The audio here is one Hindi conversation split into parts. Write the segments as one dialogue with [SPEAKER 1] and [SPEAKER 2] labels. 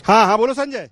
[SPEAKER 1] हाँ हाँ, बोलो संजय।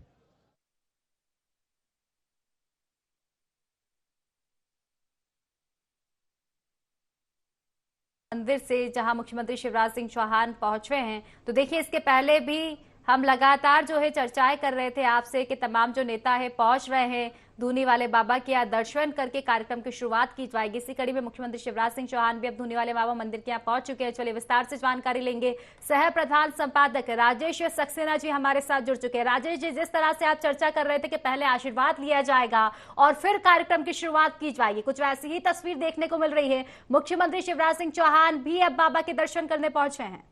[SPEAKER 2] मंदिर से जहां मुख्यमंत्री शिवराज सिंह चौहान पहुंच रहे हैं, तो देखिए इसके पहले भी हम लगातार जो है चर्चाएं कर रहे थे आपसे कि तमाम जो नेता है पहुंच रहे हैं धूनी वाले बाबा के यहाँ दर्शन करके कार्यक्रम की शुरुआत की जाएगी। इसी कड़ी में मुख्यमंत्री शिवराज सिंह चौहान भी अब धूनी वाले बाबा मंदिर के यहाँ पहुंच चुके हैं। चलिए विस्तार से जानकारी लेंगे। सह प्रधान संपादक राजेश सक्सेना जी हमारे साथ जुड़ चुके हैं। राजेश जी, जिस तरह से आप चर्चा कर रहे थे कि पहले आशीर्वाद लिया जाएगा और फिर कार्यक्रम की शुरुआत की जाएगी, कुछ वैसी ही तस्वीर देखने को मिल रही है। मुख्यमंत्री शिवराज सिंह चौहान भी अब बाबा के दर्शन करने पहुंच रहे हैं।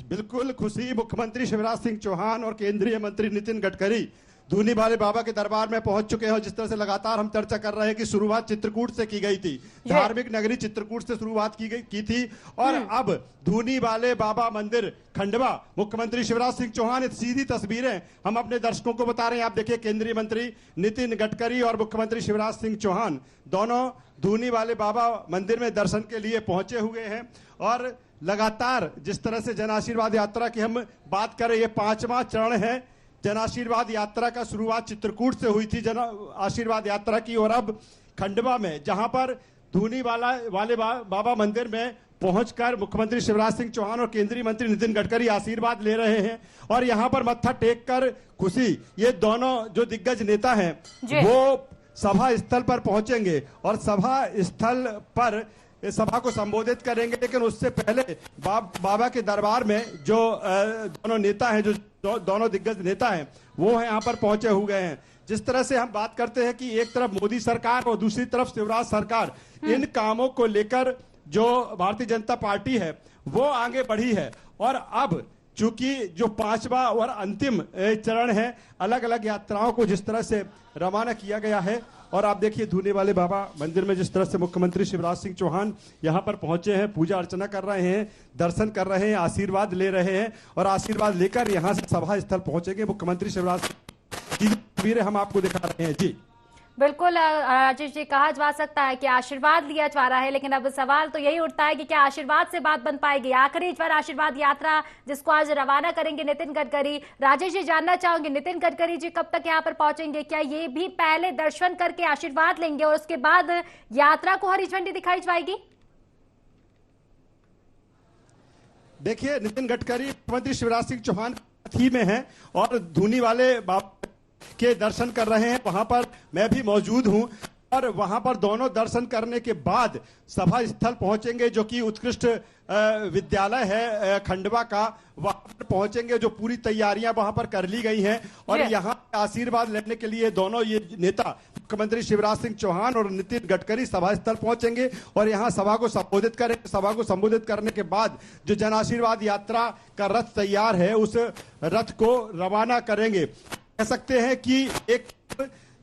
[SPEAKER 1] बिल्कुल खुशी, मुख्यमंत्री शिवराज सिंह चौहान और केंद्रीय मंत्री नितिन गडकरी धूनी वाले बाबा के दरबार में पहुंच चुके हैं। जिस तरह से लगातार हम चर्चा कर रहे हैं कि शुरुआत चित्रकूट से की गई थी, धार्मिक नगरी चित्रकूट से शुरुआत की थी और अब धूनी वाले बाबा मंदिर खंडवा मुख्यमंत्री शिवराज सिंह चौहान, सीधी तस्वीरें हम अपने दर्शकों को बता रहे हैं। आप देखिए, केंद्रीय मंत्री नितिन गडकरी और मुख्यमंत्री शिवराज सिंह चौहान दोनों धूनी वाले बाबा मंदिर में दर्शन के लिए पहुंचे हुए हैं। और लगातार जिस तरह से जन आशीर्वाद यात्रा की हम बात करें, ये 5वां चरण है। जन आशीर्वाद यात्रा का शुरुआत चित्रकूट से हुई थी जन आशीर्वाद यात्रा की, और अब खंडवा में जहां पर धूनी वाले बाबा मंदिर में पहुंचकर मुख्यमंत्री शिवराज सिंह चौहान और केंद्रीय मंत्री नितिन गडकरी आशीर्वाद ले रहे हैं। और यहां पर मत्था टेक कर खुशी, ये दोनों जो दिग्गज नेता हैं वो सभा स्थल पर पहुंचेंगे और सभा स्थल पर सभा को संबोधित करेंगे। लेकिन उससे पहले बाबा के दरबार में जो दोनों नेता हैं, जो दोनों दिग्गज नेता हैं, वो यहाँ पर पहुंचे हुए हैं। जिस तरह से हम बात करते हैं कि एक तरफ मोदी सरकार और दूसरी तरफ शिवराज सरकार, इन कामों को लेकर जो भारतीय जनता पार्टी है वो आगे बढ़ी है। और अब चूंकि जो 5वां और अंतिम चरण है, अलग अलग यात्राओं को जिस तरह से रवाना किया गया है। और आप देखिए, धूनी वाले बाबा मंदिर में जिस तरह से मुख्यमंत्री शिवराज सिंह चौहान यहां पर पहुंचे हैं, पूजा अर्चना कर रहे हैं, दर्शन कर रहे हैं, आशीर्वाद ले रहे हैं और आशीर्वाद लेकर यहां से सभा स्थल पहुंचेंगे मुख्यमंत्री शिवराज की तस्वीरें हम आपको दिखा रहे हैं। जी
[SPEAKER 2] बिल्कुल राजेश जी, कहा जा सकता है कि आशीर्वाद लिया जा रहा है, लेकिन अब सवाल तो यही उठता है कि क्या आशीर्वाद से बात बन पाएगी। आखिरी बार आशीर्वाद यात्रा जिसको आज रवाना करेंगे नितिन गडकरी। राजेश जी, जानना चाहूंगी नितिन गडकरी जी कब तक यहाँ पर पहुंचेंगे? क्या ये भी पहले दर्शन करके आशीर्वाद लेंगे और उसके बाद यात्रा को हरी झंडी दिखाई जाएगी?
[SPEAKER 1] देखिए, नितिन गडकरी मुख्यमंत्री शिवराज सिंह चौहान साथी में हैं और धूनी वाले बाबा के दर्शन कर रहे हैं। वहां पर मैं भी मौजूद हूं और वहां पर दोनों दर्शन करने के बाद सभा स्थल पहुंचेंगे, जो कि उत्कृष्ट विद्यालय है खंडवा का, वहां पर पहुंचेंगे। जो पूरी तैयारियां वहां पर कर ली गई हैं और यहां आशीर्वाद लेने के लिए दोनों ये नेता मुख्यमंत्री शिवराज सिंह चौहान और नितिन गडकरी सभा स्थल पहुंचेंगे और यहां सभा को संबोधित करेंगे। सभा को संबोधित करने के बाद जो जन आशीर्वाद यात्रा का रथ तैयार है, उस रथ को रवाना करेंगे। कह सकते हैं कि एक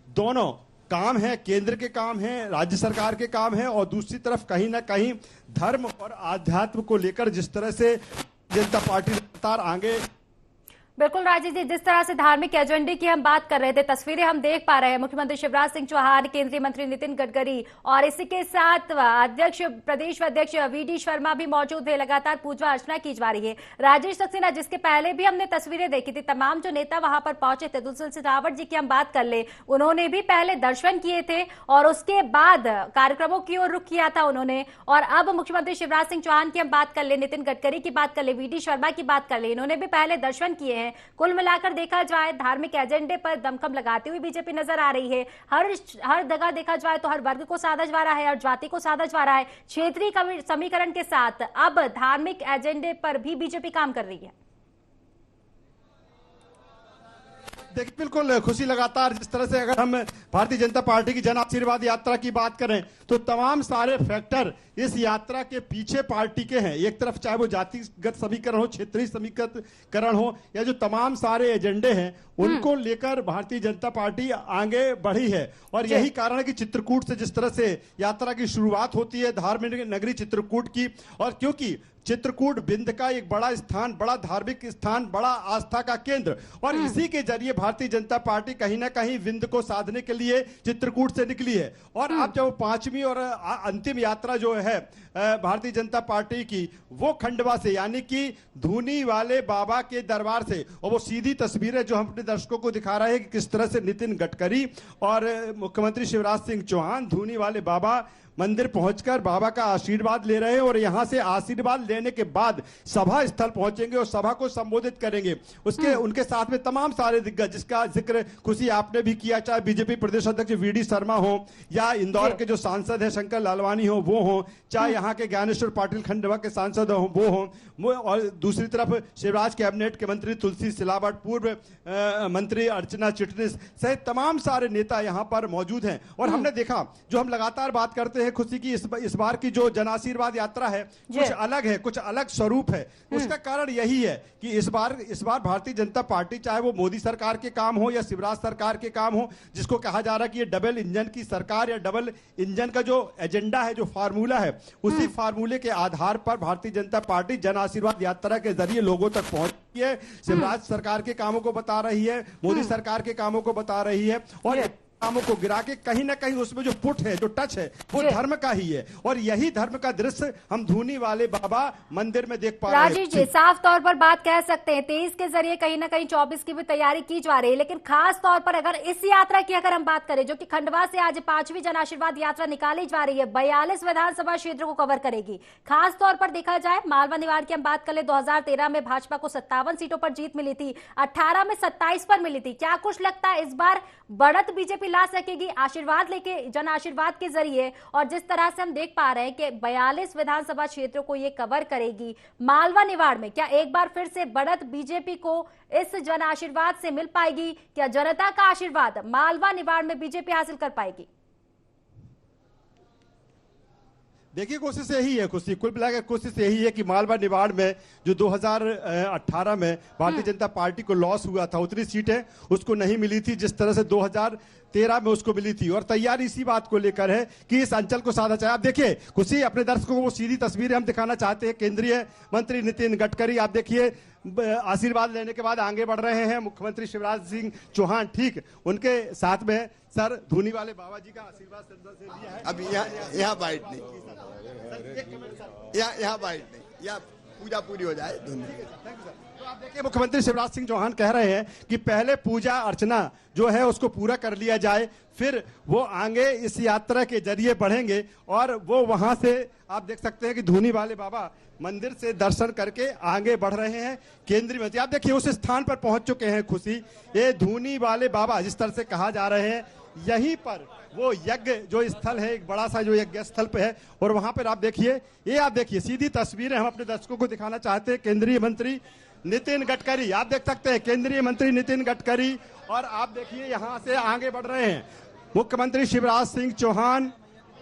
[SPEAKER 1] दोनों काम है, केंद्र के काम है, राज्य सरकार के काम है, और दूसरी तरफ कहीं ना कहीं धर्म और आध्यात्म को लेकर जिस तरह से जनता पार्टी लगातार आगे।
[SPEAKER 2] बिल्कुल राजेश जी, जिस तरह से धार्मिक एजेंडे की हम बात कर रहे थे, तस्वीरें हम देख पा रहे हैं। मुख्यमंत्री शिवराज सिंह चौहान, केंद्रीय मंत्री नितिन गडकरी और इसी के साथ अध्यक्ष प्रदेश अध्यक्ष वी.डी. शर्मा भी मौजूद है। लगातार पूजा अर्चना की जा रही है। राजेश सक्सेना, जिसके पहले भी हमने तस्वीरें देखी थी, तमाम जो नेता वहां पर पहुंचे थे, तुलसी सिलावट जी की हम बात कर ले, उन्होंने भी पहले दर्शन किए थे और उसके बाद कार्यक्रमों की ओर रुख किया था उन्होंने। और अब मुख्यमंत्री शिवराज सिंह चौहान की हम बात कर ले, नितिन गडकरी की बात कर ले, वी.डी. शर्मा की बात कर ले, इन्होंने भी पहले दर्शन किए हैं। कुल मिलाकर देखा जाए, धार्मिक एजेंडे पर दमखम लगाती हुई बीजेपी नजर आ रही है। हर जगह देखा जाए तो हर वर्ग को साधा जा रहा है, हर जाति को साधा जा रहा है। क्षेत्रीय समीकरण के साथ अब धार्मिक एजेंडे पर भी बीजेपी काम कर रही है।
[SPEAKER 1] देखिए, बिल्कुल खुशी, लगातार जिस तरह से अगर हम भारतीय जनता पार्टी की जन आशीर्वाद यात्रा की बात करें तो तमाम सारे फैक्टर इस यात्रा के पीछे पार्टी के हैं। एक तरफ चाहे वो जातिगत समीकरण हो, क्षेत्रीय समीकरण हो, या जो तमाम सारे एजेंडे हैं उनको लेकर भारतीय जनता पार्टी आगे बढ़ी है। और यही कारण है कि चित्रकूट से जिस तरह से यात्रा की शुरुआत होती है, धार्मिक नगरी चित्रकूट की, और क्योंकि चित्रकूट विंध्य का एक बड़ा स्थान, बड़ा धार्मिक स्थान, बड़ा आस्था का केंद्र, और इसी के जरिए भारतीय जनता पार्टी कहीं ना कहीं विंध्य को साधने के लिए चित्रकूट से निकली है। और अब जब पांचवी और अंतिम यात्रा जो है भारतीय जनता पार्टी की, वो खंडवा से यानी कि धूनी वाले बाबा के दरबार से, और वो सीधी तस्वीरें जो हम अपने दर्शकों को दिखा रहे हैं कि किस तरह से नितिन गडकरी और मुख्यमंत्री शिवराज सिंह चौहान धूनी वाले बाबा मंदिर पहुंचकर बाबा का आशीर्वाद ले रहे हैं, और यहां से आशीर्वाद लेने के बाद सभा स्थल पहुंचेंगे और सभा को संबोधित करेंगे। उसके उनके साथ में तमाम सारे दिग्गज, जिसका जिक्र खुशी आपने भी किया, चाहे बीजेपी प्रदेश अध्यक्ष वीडी शर्मा हो, या इंदौर के जो सांसद है शंकर लालवानी हो वो हो, चाहे यहाँ के ज्ञानेश्वर पाटिल खंडवा के सांसद हो वो हो, और दूसरी तरफ शिवराज कैबिनेट के मंत्री तुलसी सिलावट, पूर्व मंत्री अर्चना चिटनिस सहित तमाम सारे नेता यहाँ पर मौजूद हैं। और हमने देखा, जो हम लगातार बात करते हैं खुशी की, इस बार की जो जन आशीर्वाद यात्रा है कुछ अलग है, कुछ अलग स्वरूप है। उसका कारण यही है कि इस बार भारतीय जनता पार्टी, चाहे वो मोदी सरकार के काम हो या शिवराज सरकार के काम हो, जिसको कहा जा रहा है कि ये डबल इंजन की सरकार या डबल इंजन का जो एजेंडा है, जो फार्मूला है, उसी फार्मूले के आधार पर भारतीय जनता पार्टी जन आशीर्वाद यात्रा के जरिए लोगों तक पहुंची है, शिवराज सरकार के कामों को बता रही है, मोदी सरकार के कामों को बता रही है, और कामों को गिरा के कहीं ना कहीं उसमें जो पुट है, जो टच है, वो धर्म का ही है। और यही धर्म का दृश्य हम धूनी वाले बाबा मंदिर में देख पा रहे हैं।
[SPEAKER 2] राजीव जी, साफ तौर पर बात कह सकते हैं 23 के जरिए कहीं ना कहीं 24 की भी तैयारी की जा रही है, लेकिन खास तौर पर अगर इस यात्रा की अगर हम बात करें, जो कि खंडवा से आज 5वीं जन आशीर्वाद यात्रा निकाली जा रही है, 42 विधानसभा क्षेत्र को कवर करेगी। खास तौर पर देखा जाए मालवा निवाड़ की हम बात कर ले, 2013 में भाजपा को 57 सीटों पर जीत मिली थी, 18 में 27 पर मिली थी। क्या कुछ लगता है इस बार बढ़त बीजेपी ला सकेगी आशीर्वाद लेके, जन आशीर्वाद के जरिए? और जिस तरह से हम देख पा रहे हैं कि 42 विधानसभा क्षेत्रों को ये कवर करेगी, मालवा निवाड़ में क्या एक बार फिर से बढ़त बीजेपी को इस जन आशीर्वाद से मिल पाएगी? क्या जनता का आशीर्वाद मालवा निवाड़ में बीजेपी हासिल कर पाएगी?
[SPEAKER 1] देखिए, कोशिश यही है, कुल मिलाकर कोशिश यही है कि मालवा निवाड़ में जो 2018 में भारतीय जनता पार्टी को लॉस हुआ था, उतनी सीटें उसको नहीं मिली थी जिस तरह से 2013 में उसको मिली थी। और तैयारी इसी बात को लेकर है कि इस अंचल को साधा जाए। आप देखिए, खुशी अपने दर्शकों को वो सीधी तस्वीरें हम दिखाना चाहते हैं। केंद्रीय मंत्री नितिन गडकरी, आप देखिए, आशीर्वाद लेने के बाद आगे बढ़ रहे हैं। मुख्यमंत्री शिवराज सिंह चौहान ठीक उनके साथ में सर धूनी वाले बाबा जी का आशीर्वाद से लिया है।
[SPEAKER 3] अब यहाँ बाइट नहीं, यहाँ बाइट नहीं, यहाँ पूजा पूरी हो जाए।
[SPEAKER 1] तो आप देखिए, मुख्यमंत्री शिवराज सिंह चौहान कह रहे हैं कि पहले पूजा अर्चना जो है उसको पूरा कर लिया जाए, फिर वो आगे इस यात्रा के जरिए बढ़ेंगे। और वो वहां से आप देख सकते हैं कि धूनी वाले बाबा मंदिर से दर्शन करके आगे बढ़ रहे हैं। केंद्रीय मंत्री आप देखिए उस स्थान पर पहुंच चुके हैं। खुशी, ये धूनी वाले बाबा जिस तरह से कहा जा रहे हैं, यहीं पर वो यज्ञ जो स्थल है, एक बड़ा सा जो यज्ञ स्थल पे है, और वहां पर आप देखिए सीधी तस्वीरें हम अपने दर्शकों को दिखाना चाहते हैं। केंद्रीय मंत्री नितिन गडकरी, आप देख सकते हैं केंद्रीय मंत्री नितिन गडकरी, और आप देखिए यहां से आगे बढ़ रहे हैं मुख्यमंत्री शिवराज सिंह चौहान,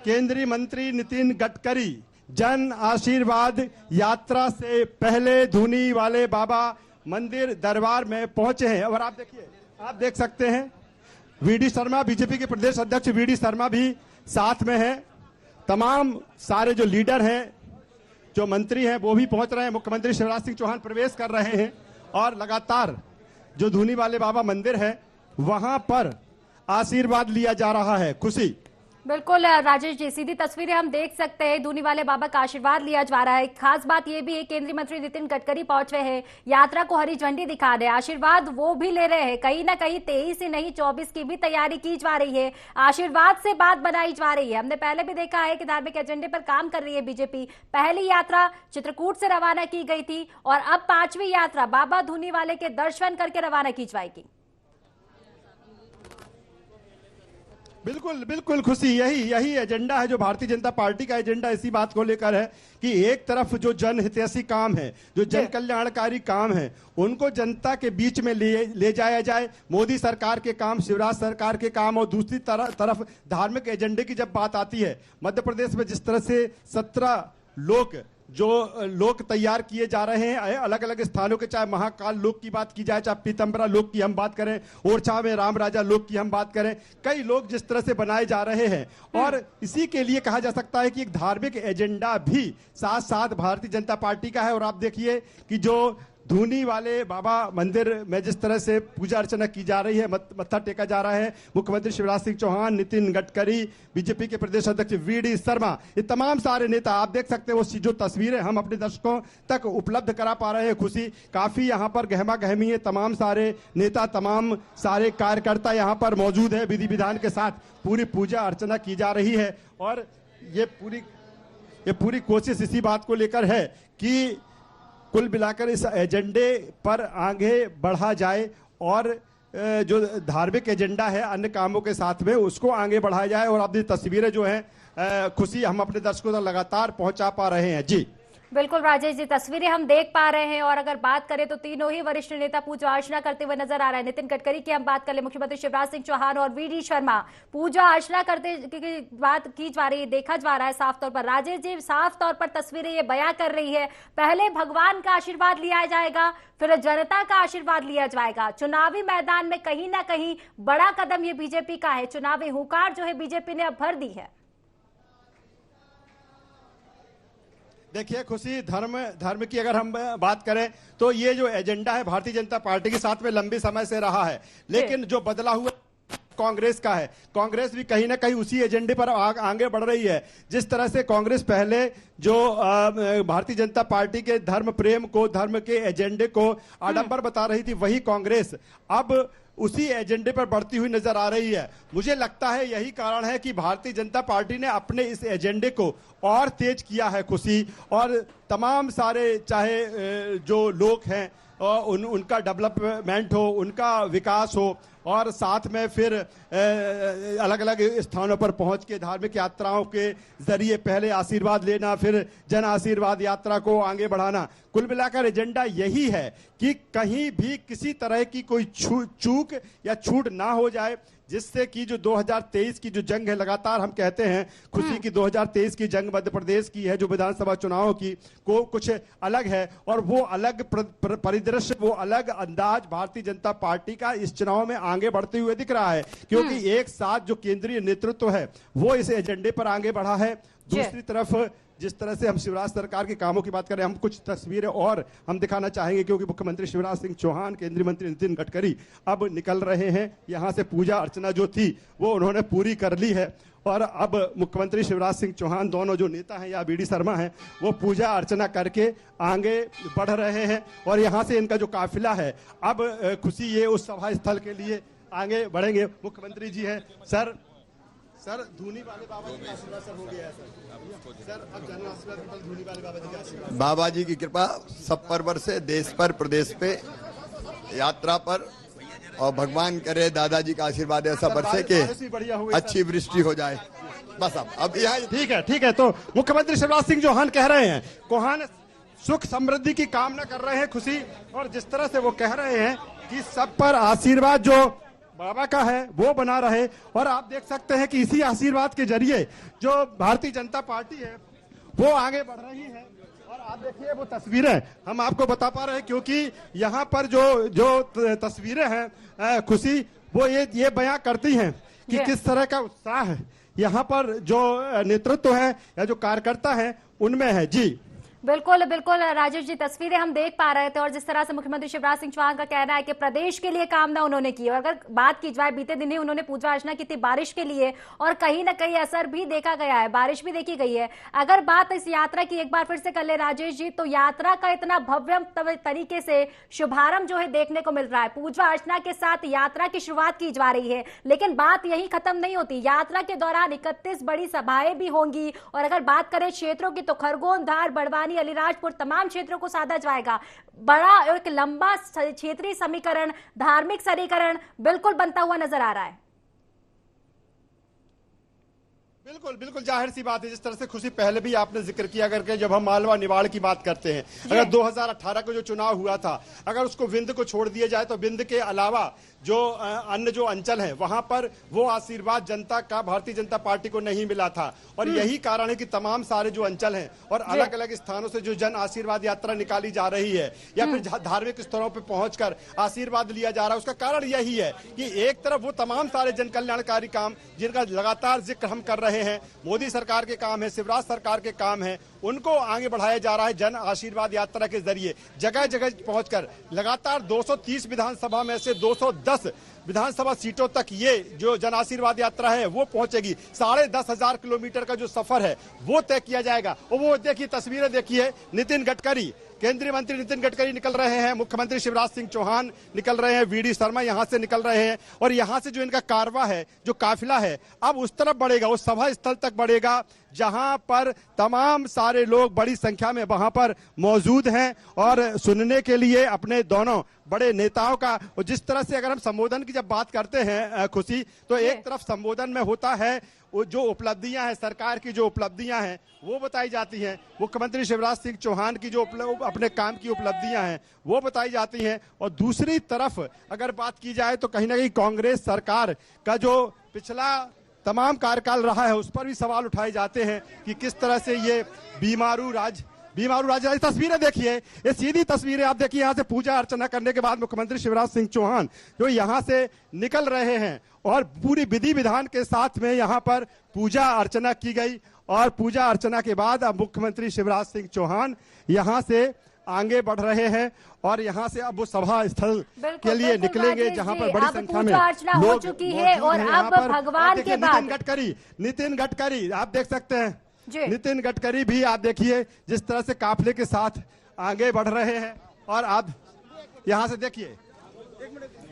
[SPEAKER 1] केंद्रीय मंत्री नितिन गडकरी जन आशीर्वाद यात्रा से पहले धूनी वाले बाबा मंदिर दरबार में पहुंचे हैं। और आप देखिए, आप देख सकते हैं वीडी शर्मा, बीजेपी के प्रदेश अध्यक्ष वीडी शर्मा भी साथ में है। तमाम सारे जो लीडर हैं, जो मंत्री हैं, वो भी पहुंच रहे हैं। मुख्यमंत्री शिवराज सिंह चौहान प्रवेश कर रहे हैं, और लगातार जो धूनी वाले बाबा मंदिर है वहां पर आशीर्वाद लिया जा रहा है। खुशी,
[SPEAKER 2] बिल्कुल राजेश जी, सीधी तस्वीरें हम देख सकते हैं, धूनी वाले बाबा का आशीर्वाद लिया जा रहा है। खास बात यह भी है, केंद्रीय मंत्री नितिन गडकरी पहुंच रहे हैं, यात्रा को हरी झंडी दिखा रहे हैं, आशीर्वाद वो भी ले रहे हैं। कहीं ना कहीं 23 ही नहीं 24 की भी तैयारी की जा रही है, आशीर्वाद से बात बनाई जा रही है। हमने पहले भी देखा है कि धार्मिक एजेंडे पर काम कर रही है बीजेपी। पहली यात्रा चित्रकूट से रवाना की गई थी, और अब 5वीं यात्रा बाबा धूनी वाले के दर्शन करके रवाना की जाएगी।
[SPEAKER 1] बिल्कुल बिल्कुल खुशी, यही एजेंडा है जो भारतीय जनता पार्टी का एजेंडा इसी बात को लेकर है कि एक तरफ जो जन हितैषी काम है, जो जन कल्याणकारी काम है, उनको जनता के बीच में ले जाया जाए। मोदी सरकार के काम, शिवराज सरकार के काम, और दूसरी तरफ धार्मिक एजेंडे की जब बात आती है, मध्य प्रदेश में जिस तरह से 17 लोग जो लोक तैयार किए जा रहे हैं अलग अलग स्थानों के, चाहे महाकाल लोक की बात की जाए, चाहे पीतम्बरा लोक की हम बात करें, ओरछा में राम राजा लोक की हम बात करें, कई लोग जिस तरह से बनाए जा रहे हैं। और इसी के लिए कहा जा सकता है कि एक धार्मिक एजेंडा भी साथ साथ भारतीय जनता पार्टी का है। और आप देखिए कि जो धूनी वाले बाबा मंदिर में जिस तरह से पूजा अर्चना की जा रही है, मत्था टेका जा रहा है, मुख्यमंत्री शिवराज सिंह चौहान, नितिन गडकरी, बीजेपी के प्रदेश अध्यक्ष वीडी शर्मा, ये तमाम सारे नेता आप देख सकते हैं। वो जो तस्वीरें हम अपने दर्शकों तक उपलब्ध करा पा रहे हैं, खुशी काफी यहाँ पर गहमा गहमी है। तमाम सारे नेता, तमाम सारे कार्यकर्ता यहाँ पर मौजूद है। विधि विधान के साथ पूरी पूजा अर्चना की जा रही है। और ये पूरी कोशिश इसी बात को लेकर है कि कुल मिलाकर इस एजेंडे पर आगे बढ़ा जाए और जो धार्मिक एजेंडा है अन्य कामों के साथ में उसको आगे बढ़ाया जाए। और अब ये तस्वीरें जो हैं खुशी हम अपने दर्शकों तक लगातार पहुंचा पा रहे हैं। जी
[SPEAKER 2] बिल्कुल राजेश जी, तस्वीरें हम देख पा रहे हैं। और अगर बात करें तो तीनों ही वरिष्ठ नेता पूजा अर्चना करते हुए नजर आ रहे हैं। नितिन गडकरी की हम बात कर ले, मुख्यमंत्री शिवराज सिंह चौहान और वीडी शर्मा पूजा अर्चना करते की बात की जा रही है, देखा जा रहा है साफ तौर पर। राजेश जी, साफ तौर पर तस्वीरें ये बयां कर रही है, पहले भगवान का आशीर्वाद लिया जाएगा, फिर जनता का आशीर्वाद लिया जाएगा। चुनावी मैदान में कहीं ना कहीं बड़ा कदम ये बीजेपी का है, चुनावी हुंकार जो है बीजेपी ने अब भर दी है।
[SPEAKER 1] देखिए खुशी, धर्म की अगर हम बात करें तो ये जो एजेंडा है भारतीय जनता पार्टी के साथ में लंबे समय से रहा है, लेकिन जो बदला हुआ कांग्रेस का है, कांग्रेस भी कहीं ना कहीं उसी एजेंडे पर आगे बढ़ रही है। जिस तरह से कांग्रेस पहले जो भारतीय जनता पार्टी के धर्म प्रेम को, धर्म के एजेंडे को आडंबर बता रही थी, वही कांग्रेस अब उसी एजेंडे पर बढ़ती हुई नजर आ रही है। मुझे लगता है यही कारण है कि भारतीय जनता पार्टी ने अपने इस एजेंडे को और तेज किया है खुशी। और तमाम सारे चाहे जो लोग हैं उनका डेवलपमेंट हो, उनका विकास हो, और साथ में फिर अलग अलग स्थानों पर पहुंच के धार्मिक यात्राओं के जरिए पहले आशीर्वाद लेना, फिर जन आशीर्वाद यात्रा को आगे बढ़ाना। कुल मिलाकर एजेंडा यही है कि कहीं भी किसी तरह की कोई चूक या छूट ना हो जाए, जिससे कि जो 2023 की जो जंग है, लगातार हम कहते हैं खुशी की 2023 की जंग मध्य प्रदेश की है, जो विधानसभा चुनावों की को कुछ अलग है। और वो अलग परिदृश्य, वो अलग अंदाज भारतीय जनता पार्टी का इस चुनाव में आगे बढ़ते हुए दिख रहा है, क्योंकि एक साथ जो केंद्रीय नेतृत्व है वो इस एजेंडे पर आगे बढ़ा है। दूसरी तरफ जिस तरह से हम शिवराज सरकार के कामों की बात करें, हम कुछ तस्वीरें और हम दिखाना चाहेंगे, क्योंकि मुख्यमंत्री शिवराज सिंह चौहान, केंद्रीय मंत्री नितिन गडकरी अब निकल रहे हैं। यहां से पूजा अर्चना जो थी वो उन्होंने पूरी कर ली है। और अब मुख्यमंत्री शिवराज सिंह चौहान, दोनों जो नेता हैं या वीडी शर्मा हैं, वो पूजा अर्चना करके आगे बढ़ रहे हैं। और यहाँ से इनका जो काफिला है अब खुशी ये उस सभा स्थल के लिए आगे बढ़ेंगे। मुख्यमंत्री जी हैं सर, धूनी वाले बाबा जी का आशीर्वाद सर हो गया है सर, अब जन आशीर्वाद धूनी वाले बाबा जी का आशीर्वाद।
[SPEAKER 3] बाबा जी की कृपा सब पर बरसे, देश पर, प्रदेश पे, यात्रा पर, और भगवान करे दादाजी का आशीर्वाद ऐसा बरसे के अच्छी वृष्टि हो जाए। बस अब यहाँ
[SPEAKER 1] ठीक है। तो मुख्यमंत्री शिवराज सिंह चौहान कह रहे हैं, कोहान सुख समृद्धि की कामना कर रहे हैं खुशी। और जिस तरह से वो कह रहे हैं कि सब पर आशीर्वाद जो बाबा का है वो बना रहे। और आप देख सकते हैं कि इसी आशीर्वाद के जरिए जो भारतीय जनता पार्टी है वो आगे बढ़ रही है। और आप देखिए वो तस्वीरें हम आपको बता पा रहे हैं, क्योंकि यहाँ पर जो तस्वीरें हैं खुशी, वो ये बयां करती हैं कि किस तरह का उत्साह है यहाँ पर जो नेतृत्व है या जो कार्यकर्ता है उनमें है। जी
[SPEAKER 2] बिल्कुल राजेश जी, तस्वीरें हम देख पा रहे थे। और जिस तरह से मुख्यमंत्री शिवराज सिंह चौहान का कहना है कि प्रदेश के लिए कामना उन्होंने की। और अगर बात की जाए, बीते दिन ही उन्होंने पूजा अर्चना की थी बारिश के लिए, और कहीं ना कहीं असर भी देखा गया है, बारिश भी देखी गई है। अगर बात इस यात्रा की एक बार फिर से कर ले राजेश जी, तो यात्रा का इतना भव्य तरीके से शुभारंभ जो है देखने को मिल रहा है। पूजा अर्चना के साथ यात्रा की शुरुआत की जा रही है, लेकिन बात यही खत्म नहीं होती। यात्रा के दौरान 31 बड़ी सभाएं भी होंगी। और अगर बात करें क्षेत्रों की, तो खरगोन, धार, बड़वानी, अलीराजपुर, तमाम क्षेत्रों को साधा जाएगा। बड़ा एक लंबा क्षेत्रीय समीकरण, धार्मिक समीकरण बिल्कुल बनता हुआ नजर आ रहा है।
[SPEAKER 1] बिल्कुल जाहिर सी बात है। जिस तरह से खुशी पहले भी आपने जिक्र किया करके, जब हम मालवा निवाड़ की बात करते हैं, अगर 2018 को जो चुनाव हुआ था, अगर उसको विंध्य को छोड़ दिया जाए तो विंध्य के अलावा जो अन्य जो अंचल है वहां पर वो आशीर्वाद जनता का भारतीय जनता पार्टी को नहीं मिला था और यही कारण है कि तमाम सारे जो अंचल हैं और अलग अलग स्थानों से जो जन आशीर्वाद यात्रा निकाली जा रही है या फिर धार्मिक स्थलों पर पहुंचकर आशीर्वाद लिया जा रहा है, उसका कारण यही है कि एक तरफ वो तमाम सारे जन कल्याणकारी काम जिनका लगातार जिक्र हम कर रहे हैं, मोदी सरकार के काम है, शिवराज सरकार के काम है, उनको आगे बढ़ाया जा रहा है जन आशीर्वाद यात्रा के जरिए। जगह जगह पहुंचकर लगातार 230 विधानसभा में से 210 विधानसभा सीटों तक ये जो जन आशीर्वाद यात्रा है वो पहुंचेगी। 10,500 किलोमीटर का जो सफर है वो तय किया जाएगा। और वो देखिए तस्वीरें देखिए, नितिन गडकरी, केंद्रीय मंत्री नितिन गडकरी निकल रहे हैं, मुख्यमंत्री शिवराज सिंह चौहान निकल रहे हैं, वीडी शर्मा यहां से निकल रहे हैं और यहां से जो इनका कारवा है, जो काफिला है, अब उस तरफ बढ़ेगा, उस सभा स्थल तक बढ़ेगा जहां पर तमाम सारे लोग बड़ी संख्या में वहां पर मौजूद हैं और सुनने के लिए अपने दोनों बड़े नेताओं का। और जिस तरह से अगर हम संबोधन की जब बात करते हैं खुशी, तो एक तरफ संबोधन में होता है जो उपलब्धियां हैं, सरकार की जो उपलब्धियां हैं वो बताई जाती हैं, मुख्यमंत्री शिवराज सिंह चौहान की जो अपने काम की उपलब्धियां हैं वो बताई जाती हैं। और दूसरी तरफ अगर बात की जाए तो कहीं ना कहीं कांग्रेस सरकार का जो पिछला तमाम कार्यकाल रहा है उस पर भी सवाल उठाए जाते हैं कि किस तरह से ये बीमारू राज तस्वीरें देखिए, ये सीधी तस्वीरें आप देखिए। यहाँ से पूजा अर्चना करने के बाद मुख्यमंत्री शिवराज सिंह चौहान जो यहाँ से निकल रहे हैं और पूरी विधि विधान के साथ में यहाँ पर पूजा अर्चना की गई और पूजा अर्चना के बाद अब मुख्यमंत्री शिवराज सिंह चौहान यहाँ से आगे बढ़ रहे हैं और यहाँ से अब वो सभा स्थल के लिए निकलेंगे जहाँ पर बड़ी संख्या में लोग हो चुकी है। और अब भगवान के बाद नितिन गडकरी आप देख सकते हैं, नितिन गडकरी भी आप देखिए जिस तरह से काफिले के साथ आगे बढ़ रहे हैं। और आप यहाँ से देखिए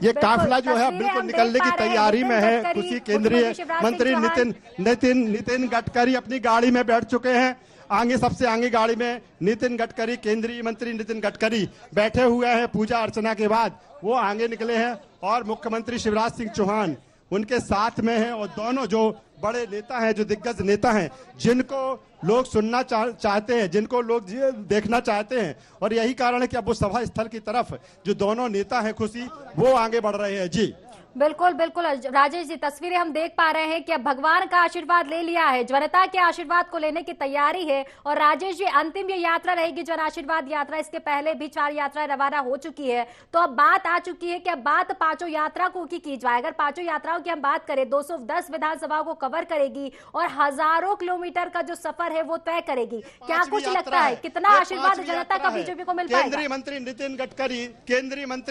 [SPEAKER 1] ये काफिला जो है बिल्कुल निकलने की तैयारी में है। खुशी केंद्रीय मंत्री नितिन गडकरी अपनी गाड़ी में बैठ चुके हैं। आगे सबसे आगे गाड़ी में नितिन गडकरी, केंद्रीय मंत्री नितिन गडकरी बैठे हुए हैं। पूजा अर्चना के बाद वो आगे निकले हैं और मुख्यमंत्री शिवराज सिंह चौहान उनके साथ में हैं। और दोनों जो बड़े नेता हैं, जो दिग्गज नेता हैं, जिनको लोग सुनना चाहते हैं, जिनको लोग देखना चाहते हैं, और यही कारण है कि अब वो सभा स्थल की तरफ जो दोनों नेता हैं खुशी वो आगे बढ़ रहे हैं। जी
[SPEAKER 2] बिल्कुल बिल्कुल राजेश जी, तस्वीरें हम देख पा रहे हैं कि अब भगवान का आशीर्वाद ले लिया है, जनता के आशीर्वाद को लेने की तैयारी है। और राजेश जी, अंतिम ये यात्रा रहेगी जन आशीर्वाद यात्रा। इसके पहले भी 4 यात्राएं रवाना हो चुकी है, तो अब बात आ चुकी है कि अब बात 5 यात्रा को की जाए। अगर 5 यात्राओं की हम बात करें, 210 विधानसभाओं को कवर करेगी और हजारों किलोमीटर का जो सफर है वो तय करेगी। क्या कुछ लगता है कितना आशीर्वाद जनता का बीजेपी को मिल पाएगा?
[SPEAKER 1] केंद्रीय मंत्री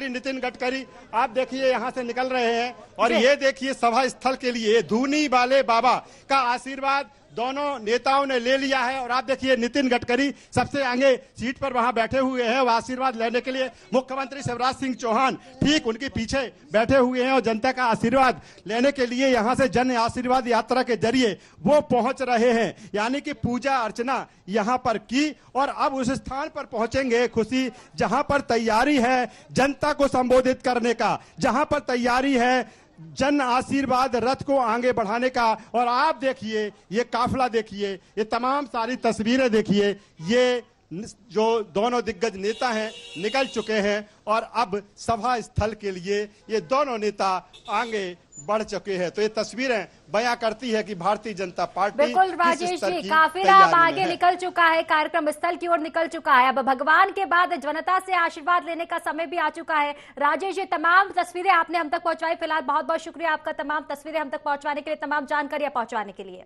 [SPEAKER 1] नितिन गडकरी आप देखिए यहाँ से निकल रहे हैं और ये देखिए सभा स्थल के लिए धूनी वाले बाबा का आशीर्वाद दोनों नेताओं ने ले लिया है। और आप देखिए नितिन गडकरी सबसे आगे सीट पर वहां बैठे हुए हैं वो आशीर्वाद लेने के लिए। मुख्यमंत्री शिवराज सिंह चौहान ठीक उनके पीछे बैठे हुए हैं और जनता का आशीर्वाद लेने के लिए यहां से जन आशीर्वाद यात्रा के जरिए वो पहुंच रहे हैं। यानी कि पूजा अर्चना यहां पर की और अब उस स्थान पर पहुंचेंगे खुशी जहां पर तैयारी है जनता को संबोधित करने का, जहां पर तैयारी है जन आशीर्वाद रथ को आगे बढ़ाने का। और आप देखिए ये काफिला देखिए, ये तमाम सारी तस्वीरें देखिए, ये जो दोनों दिग्गज नेता हैं निकल चुके हैं और अब सभा स्थल के लिए ये दोनों नेता आगे बढ़ चुके हैं। तो ये तस्वीरें बयां करती है कि भारतीय जनता पार्टी
[SPEAKER 2] बिल्कुल राजेश जी, काफिला अब आगे निकल चुका है, कार्यक्रम स्थल की ओर निकल चुका है। अब भगवान के बाद जनता से आशीर्वाद लेने का समय भी आ चुका है। राजेश जी, तमाम तस्वीरें आपने हम तक पहुंचाई, फिलहाल बहुत बहुत शुक्रिया आपका तमाम तस्वीरें हम तक पहुंचवाने के लिए, तमाम जानकारियां पहुंचवाने के लिए।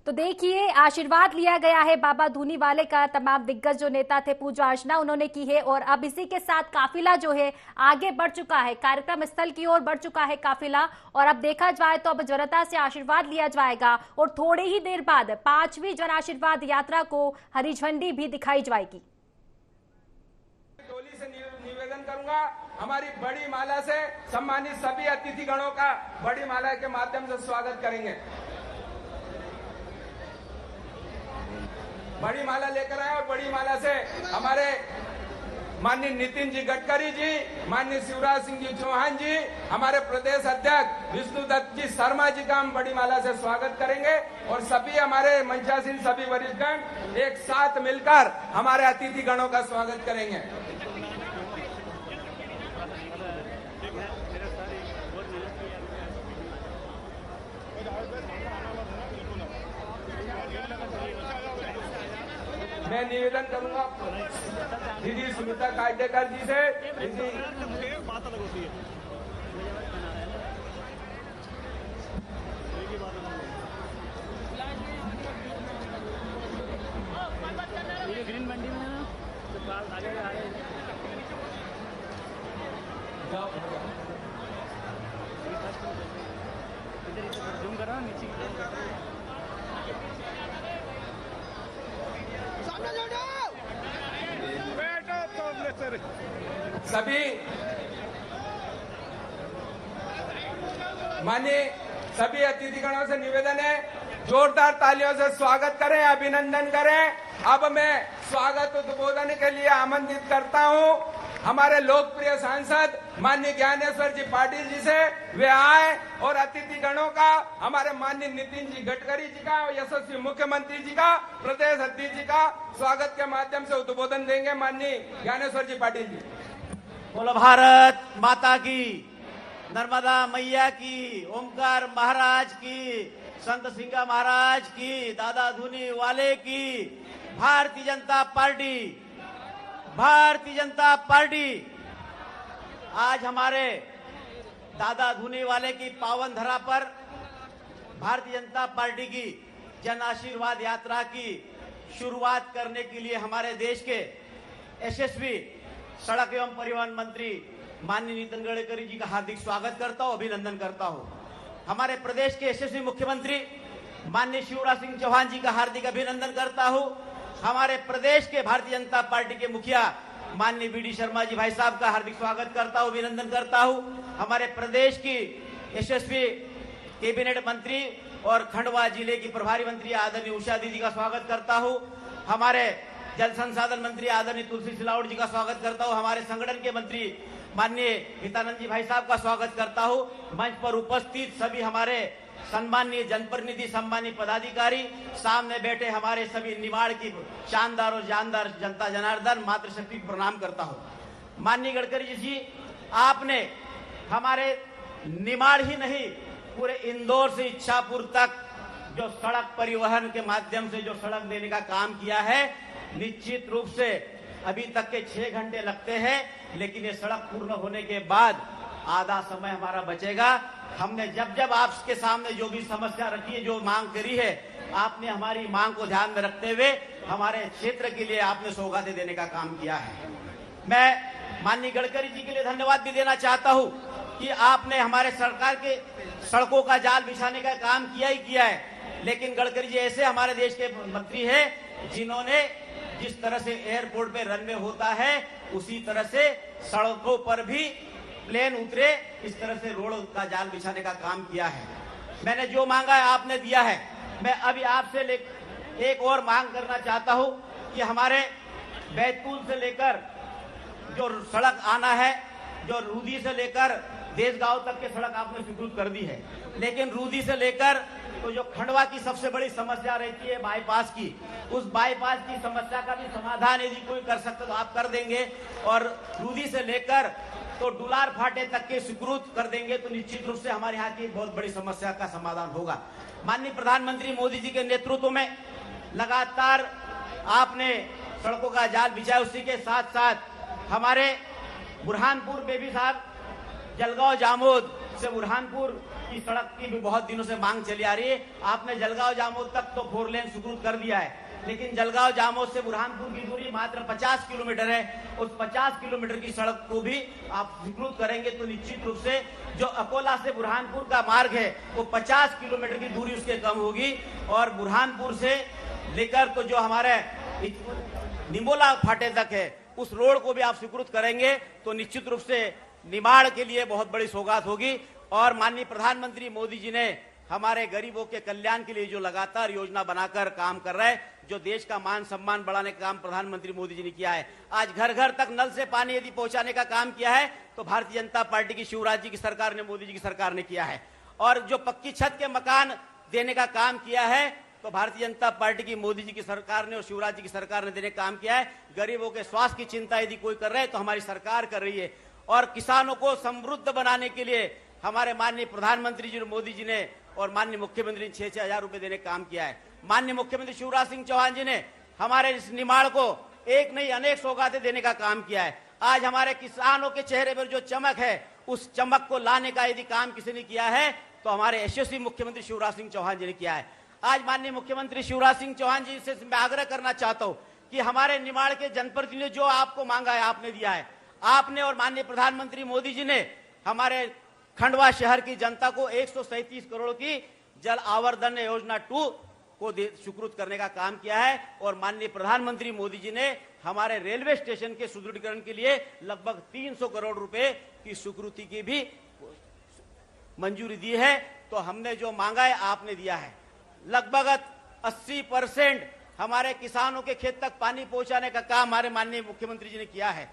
[SPEAKER 2] तो देखिए आशीर्वाद लिया गया है बाबा धूनी वाले का, तमाम दिग्गज जो नेता थे पूजा अर्चना उन्होंने की है और अब इसी के साथ काफिला जो है आगे बढ़ चुका है, कार्यक्रम स्थल की ओर बढ़ चुका है काफिला। और अब देखा जाए तो अब जनता से आशीर्वाद लिया जाएगा और थोड़ी ही देर बाद 5वीं जन आशीर्वाद यात्रा को हरी झंडी भी दिखाई जाएगी।
[SPEAKER 4] टोली से निवेदन करूंगा, हमारी बड़ी माला से सम्मानित सभी अतिथिगणों का बड़ी माला के माध्यम से स्वागत करेंगे। बड़ी माला लेकर आए और बड़ी माला से हमारे माननीय नितिन जी गडकरी जी, माननीय शिवराज सिंह जी चौहान जी, हमारे प्रदेश अध्यक्ष विष्णुदत्त जी शर्मा जी का हम बड़ी माला से स्वागत करेंगे। और सभी हमारे मंचासीन सभी वरिष्ठगण एक साथ मिलकर हमारे अतिथिगणों का स्वागत करेंगे। मैं निवेदन करूंगा दीदी सुनीता कायदेकर जी से। दीदी
[SPEAKER 5] ग्रीन मंडी में ना तो आगे इधर जूम करो नीचे
[SPEAKER 4] सभी माननीय सभी अतिथिगणों से निवेदन है जोरदार तालियों से स्वागत करें, अभिनंदन करें। अब मैं स्वागत उद्बोधन के लिए आमंत्रित करता हूं हमारे लोकप्रिय सांसद माननीय ज्ञानेश्वर जी पाटिल जी से। वे आए और अतिथिगणों का हमारे माननीय नितिन जी गडकरी जी का, यशस्वी मुख्यमंत्री जी का, प्रदेश अध्यक्ष जी का स्वागत के माध्यम से उद्बोधन देंगे माननीय ज्ञानेश्वर जी पाटिल जी।
[SPEAKER 6] बोलो भारत माता की, नर्मदा मैया की, ओमकार महाराज की, संत सिंगा महाराज की, दादा धुनी वाले की, भारतीय जनता पार्टी, भारतीय जनता पार्टी। आज हमारे दादा धुनी वाले की पावन धरा पर भारतीय जनता पार्टी की जन आशीर्वाद यात्रा की शुरुआत करने के लिए हमारे देश के यशस्वी सड़क एवं परिवहन मंत्री माननीय नितिन गडकरी जी का हार्दिक स्वागत करता हूं, अभिनंदन करता हूं। हमारे प्रदेश के यशस्वी मुख्यमंत्री माननीय शिवराज सिंह चौहान जी का हार्दिक अभिनंदन करता हूं। हमारे प्रदेश के भारतीय जनता पार्टी के मुखिया माननीय वी डी शर्मा जी भाई साहब का हार्दिक स्वागत करता हूं, अभिनंदन करता हूं। हमारे प्रदेश की यशस्वी कैबिनेट मंत्री और खंडवा जिले की प्रभारी मंत्री आदरणीय उषा दीदी का स्वागत करता हूं। हमारे जल संसाधन मंत्री आदरणीय तुलसी सिलावट जी का स्वागत करता हूं। हमारे संगठन के मंत्री माननीय हितानंद जी भाई साहब का स्वागत करता हूं। मंच पर उपस्थित सभी हमारे सम्माननीय जनप्रतिनिधि, सम्मानीय पदाधिकारी, सामने बैठे हमारे सभी निमाड़ की शानदार और जानदार जनता जनार्दन, मातृशक्ति को प्रणाम करता हूं। माननीय गडकरी जी, आपने हमारे निमाड़ ही नहीं पूरे इंदौर से इच्छापुर तक जो सड़क परिवहन के माध्यम से जो सड़क देने का काम किया है, निश्चित रूप से अभी तक के 6 घंटे लगते हैं, लेकिन ये सड़क पूर्ण होने के बाद आधा समय हमारा बचेगा। हमने जब जब आपके सामने जो भी समस्या रखी है, जो मांग करी है, आपने हमारी मांग को ध्यान में रखते हुए हमारे क्षेत्र के लिए आपने सौगातें देने का काम किया है। मैं माननीय गडकरी जी के लिए धन्यवाद भी देना चाहता हूं कि आपने हमारे सरकार के सड़कों का जाल बिछाने का काम किया ही किया है, लेकिन गडकरी जी ऐसे हमारे देश के मंत्री हैं जिन्होंने जिस तरह से एयरपोर्ट पे रनवे होता है, उसी तरह से सड़कों पर भी प्लेन उतरे, इस तरह से रोड का जाल बिछाने का काम किया है। मैंने जो मांगा है आपने दिया है। मैं अभी आपसे एक और मांग करना चाहता हूं कि हमारे बैतूल से लेकर जो सड़क आना है, जो रूदी से लेकर देशगांव तक की सड़क आपने स्वीकृत कर दी है, लेकिन रूदी से लेकर तो जो खंडवा की सबसे बड़ी समस्या रहती है बाईपास की, उस बाईपास की समस्या का भी समाधान यदि कोई कर सकता तो आप कर देंगे, और रूदी से लेकर तो डुलार फाटे तक के स्वीकृत कर देंगे तो निश्चित रूप से हमारे यहाँ की बहुत बड़ी समस्या का समाधान होगा। माननीय प्रधानमंत्री मोदी जी के नेतृत्व में लगातार आपने सड़कों का जाल बिछाया, उसी के साथ साथ हमारे बुरहानपुर में भी साहब जलगांव जामोद से बुरहानपुर की सड़क की भी बहुत दिनों से मांग चली आ रही है। आपने जलगांव जामोद तक तो 4 लेन स्वीकृत कर दिया है, लेकिन जलगांव जामोद से बुरहानपुर की दूरी मात्र 50 किलोमीटर है। उस 50 किलोमीटर की सड़क को भी आप स्वीकृत करेंगे तो निश्चित रूप से जो अकोला से बुरहानपुर का मार्ग है वो 50 किलोमीटर की दूरी उसके कम होगी, और बुरहानपुर से लेकर तो जो हमारे निमोला फाटे तक है उस रोड को भी आप स्वीकृत करेंगे तो निश्चित रूप से निमाड़ के लिए बहुत बड़ी सौगात होगी। और माननीय प्रधानमंत्री मोदी जी ने हमारे गरीबों के कल्याण के लिए जो लगातार योजना बनाकर काम कर रहे हैं, जो देश का मान सम्मान बढ़ाने का काम प्रधानमंत्री मोदी जी ने किया है। आज घर घर तक नल से पानी यदि पहुंचाने का काम किया है तो भारतीय जनता पार्टी की शिवराज जी की सरकार ने, मोदी जी की सरकार ने किया है। और जो पक्की छत के मकान देने का काम किया है तो भारतीय जनता पार्टी की मोदी जी की सरकार ने और शिवराज जी की सरकार ने देने का काम किया है। गरीबों के स्वास्थ्य की चिंता यदि कोई कर रहे है तो हमारी सरकार कर रही है। और किसानों को समृद्ध बनाने के लिए हमारे माननीय प्रधानमंत्री जी मोदी जी ने और माननीय मुख्यमंत्री ने 6-6 हजार रुपए देने का काम किया है। माननीय मुख्यमंत्री शिवराज सिंह चौहान जी ने हमारे इस निमाड़ को एक नहीं अनेक सौगातें देने का काम किया है। आज हमारे किसानों के चेहरे पर जो चमक है, उस चमक को लाने का यदि काम किसी ने किया है तो हमारे यशस्वी मुख्यमंत्री शिवराज सिंह चौहान जी ने किया है। आज माननीय मुख्यमंत्री शिवराज सिंह चौहान जी से मैं आग्रह करना चाहता हूं कि हमारे निमाड़ के जनप्रतिनिधि ने जो आपको मांगा है आपने दिया है। आपने और माननीय प्रधानमंत्री मोदी जी ने हमारे खंडवा शहर की जनता को 137 करोड़ की जल आवर्धन योजना 2 को स्वीकृत करने का काम किया है और माननीय प्रधानमंत्री मोदी जी ने हमारे रेलवे स्टेशन के सुदृढ़ीकरण के लिए लगभग 300 करोड़ रुपए की स्वीकृति की भी मंजूरी दी है। तो हमने जो मांगा है आपने दिया है। लगभग 80% हमारे किसानों के खेत तक पानी पहुंचाने का काम हमारे माननीय मुख्यमंत्री जी ने किया है।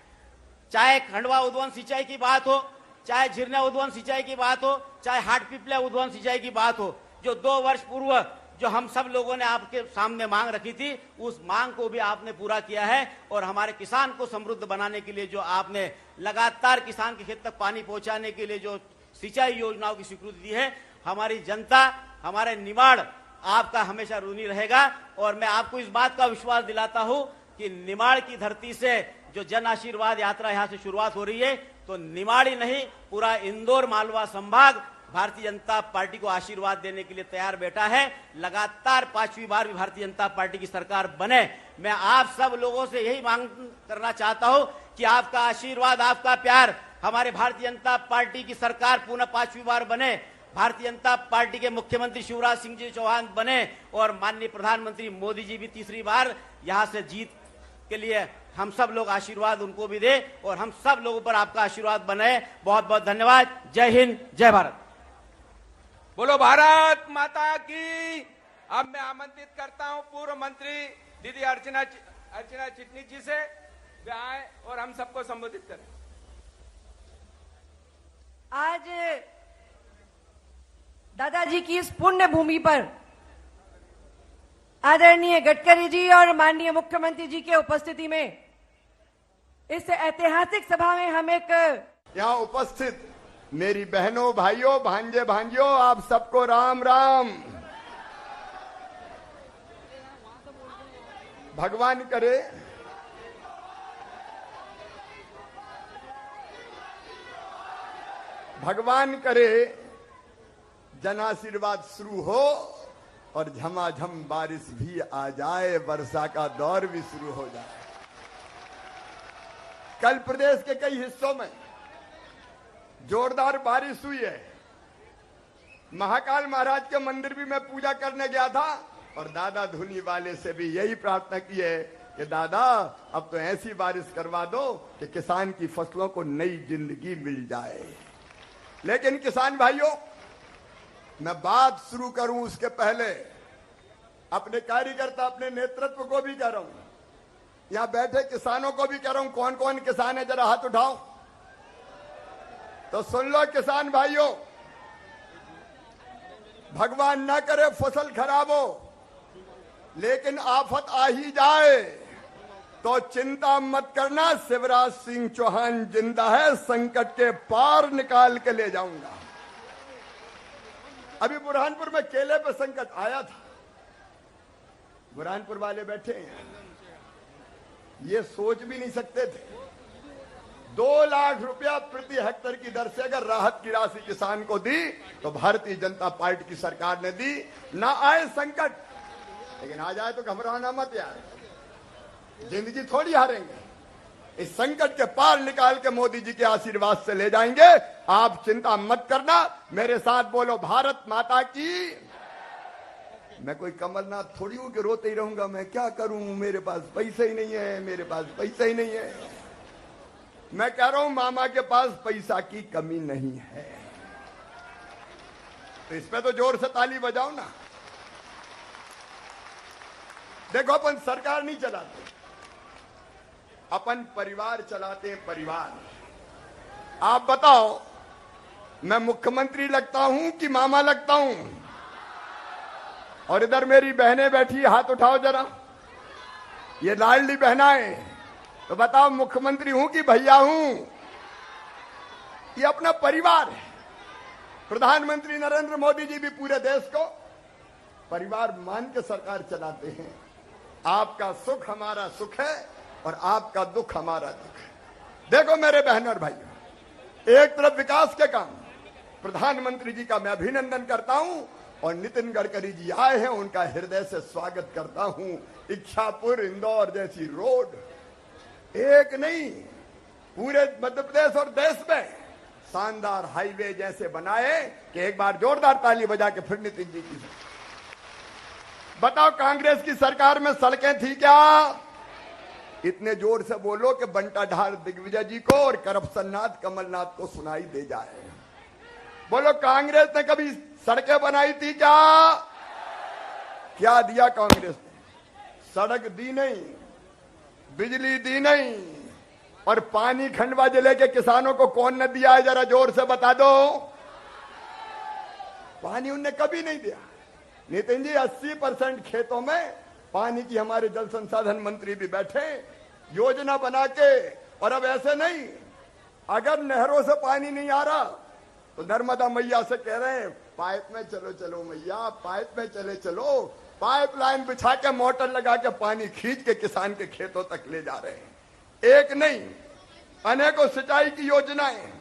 [SPEAKER 6] चाहे खंडवा उद्वन सिंचाई की बात हो, चाहे झिरना उद्वन सिंचाई की बात हो, चाहे हाटपिपल्या उद्वन सिंचाई की बात हो, जो 2 वर्ष पूर्व जो हम सब लोगों ने आपके सामने मांग रखी थी, उस मांग को भी आपने पूरा किया है और हमारे किसान को समृद्ध बनाने के लिए जो आपने लगातार किसान के खेत तक पानी पहुंचाने के लिए जो सिंचाई योजनाओं की स्वीकृति दी है, हमारी जनता, हमारे निमाड़ आपका हमेशा ऋणी रहेगा। और मैं आपको इस बात का विश्वास दिलाता हूं कि निमाड़ की धरती से जो जन आशीर्वाद यात्रा यहां से शुरुआत हो रही है, तो निमाड़ ही नहीं पूरा इंदौर मालवा संभाग भारतीय जनता पार्टी को आशीर्वाद देने के लिए तैयार बैठा है। लगातार 5वीं बार भी भारतीय जनता पार्टी की सरकार बने। मैं आप सब लोगों से यही मांग करना चाहता हूं कि आपका आशीर्वाद, आपका प्यार हमारे भारतीय जनता पार्टी की सरकार पुनः 5वीं बार बने, भारतीय जनता पार्टी के मुख्यमंत्री शिवराज सिंह जी चौहान बने और माननीय प्रधानमंत्री मोदी जी भी तीसरी बार यहां से जीत के लिए हम सब लोग आशीर्वाद उनको भी दे और हम सब लोगों पर आपका आशीर्वाद बने। बहुत बहुत धन्यवाद। जय हिंद, जय भारत।
[SPEAKER 4] बोलो भारत माता की। अब मैं आमंत्रित करता हूं पूर्व मंत्री दीदी अर्चना चिटनीस जी से वे आए और हम सबको संबोधित करें।
[SPEAKER 7] आज दादाजी की इस पुण्य भूमि पर आदरणीय गडकरी जी और माननीय मुख्यमंत्री जी के उपस्थिति में इस ऐतिहासिक सभा में हम एक
[SPEAKER 3] यहाँ उपस्थित मेरी बहनों, भाइयों, भांजे भांजियों, आप सबको राम राम। भगवान करे जन आशीर्वाद शुरू हो और झमाझम बारिश भी आ जाए, वर्षा का दौर भी शुरू हो जाए। कल प्रदेश के कई हिस्सों में जोरदार बारिश हुई है। महाकाल महाराज के मंदिर भी मैं पूजा करने गया था और दादा धुनी वाले से भी यही प्रार्थना की है कि दादा अब तो ऐसी बारिश करवा दो कि किसान की फसलों को नई जिंदगी मिल जाए। लेकिन किसान भाइयों, मैं बात शुरू करूं उसके पहले अपने कार्यकर्ता, अपने नेतृत्व को भी कह रहा हूं, यहां बैठे किसानों को भी कह रहा हूं, कौन कौन किसान है जरा हाथ उठाओ। तो सुन लो किसान भाइयों, भगवान ना करे फसल खराब हो, लेकिन आफत आ ही जाए तो चिंता मत करना, शिवराज सिंह चौहान जिंदा है, संकट के पार निकाल के ले जाऊंगा। अभी बुरहानपुर में केले पे संकट आया था, बुरहानपुर वाले बैठे हैं, ये सोच भी नहीं सकते थे 2 लाख रुपया प्रति हेक्टेयर की दर से अगर राहत की राशि किसान को दी तो भारतीय जनता पार्टी की सरकार ने दी। ना आए संकट, लेकिन आ जाए तो घबराना मत यार, जिंदगी थोड़ी हारेंगे। इस संकट के पार निकाल के मोदी जी के आशीर्वाद से ले जाएंगे, आप चिंता मत करना। मेरे साथ बोलो भारत माता की। मैं कोई कमलनाथ थोड़ी हूं कि रोते ही रहूंगा, मैं क्या करूं, मेरे पास पैसा ही नहीं है, मेरे पास पैसा ही नहीं है। मैं कह रहा हूं मामा के पास पैसा की कमी नहीं है, तो इस पे तो जोर से ताली बजाओ ना। देखो अपन सरकार नहीं चलाते, अपन परिवार चलाते हैं, परिवार। आप बताओ मैं मुख्यमंत्री लगता हूं कि मामा लगता हूं? और इधर मेरी बहनें बैठी, हाथ उठाओ जरा, ये लाडली बहनाएं, तो बताओ मुख्यमंत्री हूं कि भैया हूं? ये अपना परिवार है। प्रधानमंत्री नरेंद्र मोदी जी भी पूरे देश को परिवार मान के सरकार चलाते हैं। आपका सुख हमारा सुख है और आपका दुख हमारा दुख है। देखो मेरे बहनों और भाइयों, एक तरफ विकास के काम, प्रधानमंत्री जी का मैं अभिनंदन करता हूं और नितिन गडकरी जी आए हैं, उनका हृदय से स्वागत करता हूं। इच्छापुर इंदौर जैसी रोड एक नहीं, पूरे मध्य प्रदेश और देश में शानदार हाईवे जैसे बनाए कि एक बार जोरदार ताली बजा के फिर नितिन जी की। बताओ कांग्रेस की सरकार में सड़कें थी क्या? इतने जोर से बोलो कि बंटा ढाल दिग्विजय जी को और करप्शन नाथ कमलनाथ को सुनाई दे जाए। बोलो कांग्रेस ने कभी सड़कें बनाई थी क्या? क्या दिया कांग्रेस ने? सड़क दी नहीं, बिजली दी नहीं, और पानी खंडवा जिले के किसानों को कौन न दिया है? जरा जोर से बता दो। पानी उनने कभी नहीं दिया। नितिन जी 80% खेतों में पानी की हमारे जल संसाधन मंत्री भी बैठे योजना बना के। और अब ऐसे नहीं, अगर नहरों से पानी नहीं आ रहा तो नर्मदा मैया से कह रहे हैं पाइप में चलो चलो मैया, पाइप में चले चलो, पाइपलाइन बिछा के मोटर लगा के पानी खींच के किसान के खेतों तक ले जा रहे हैं। एक नहीं, अनेकों सिंचाई की योजनाएं,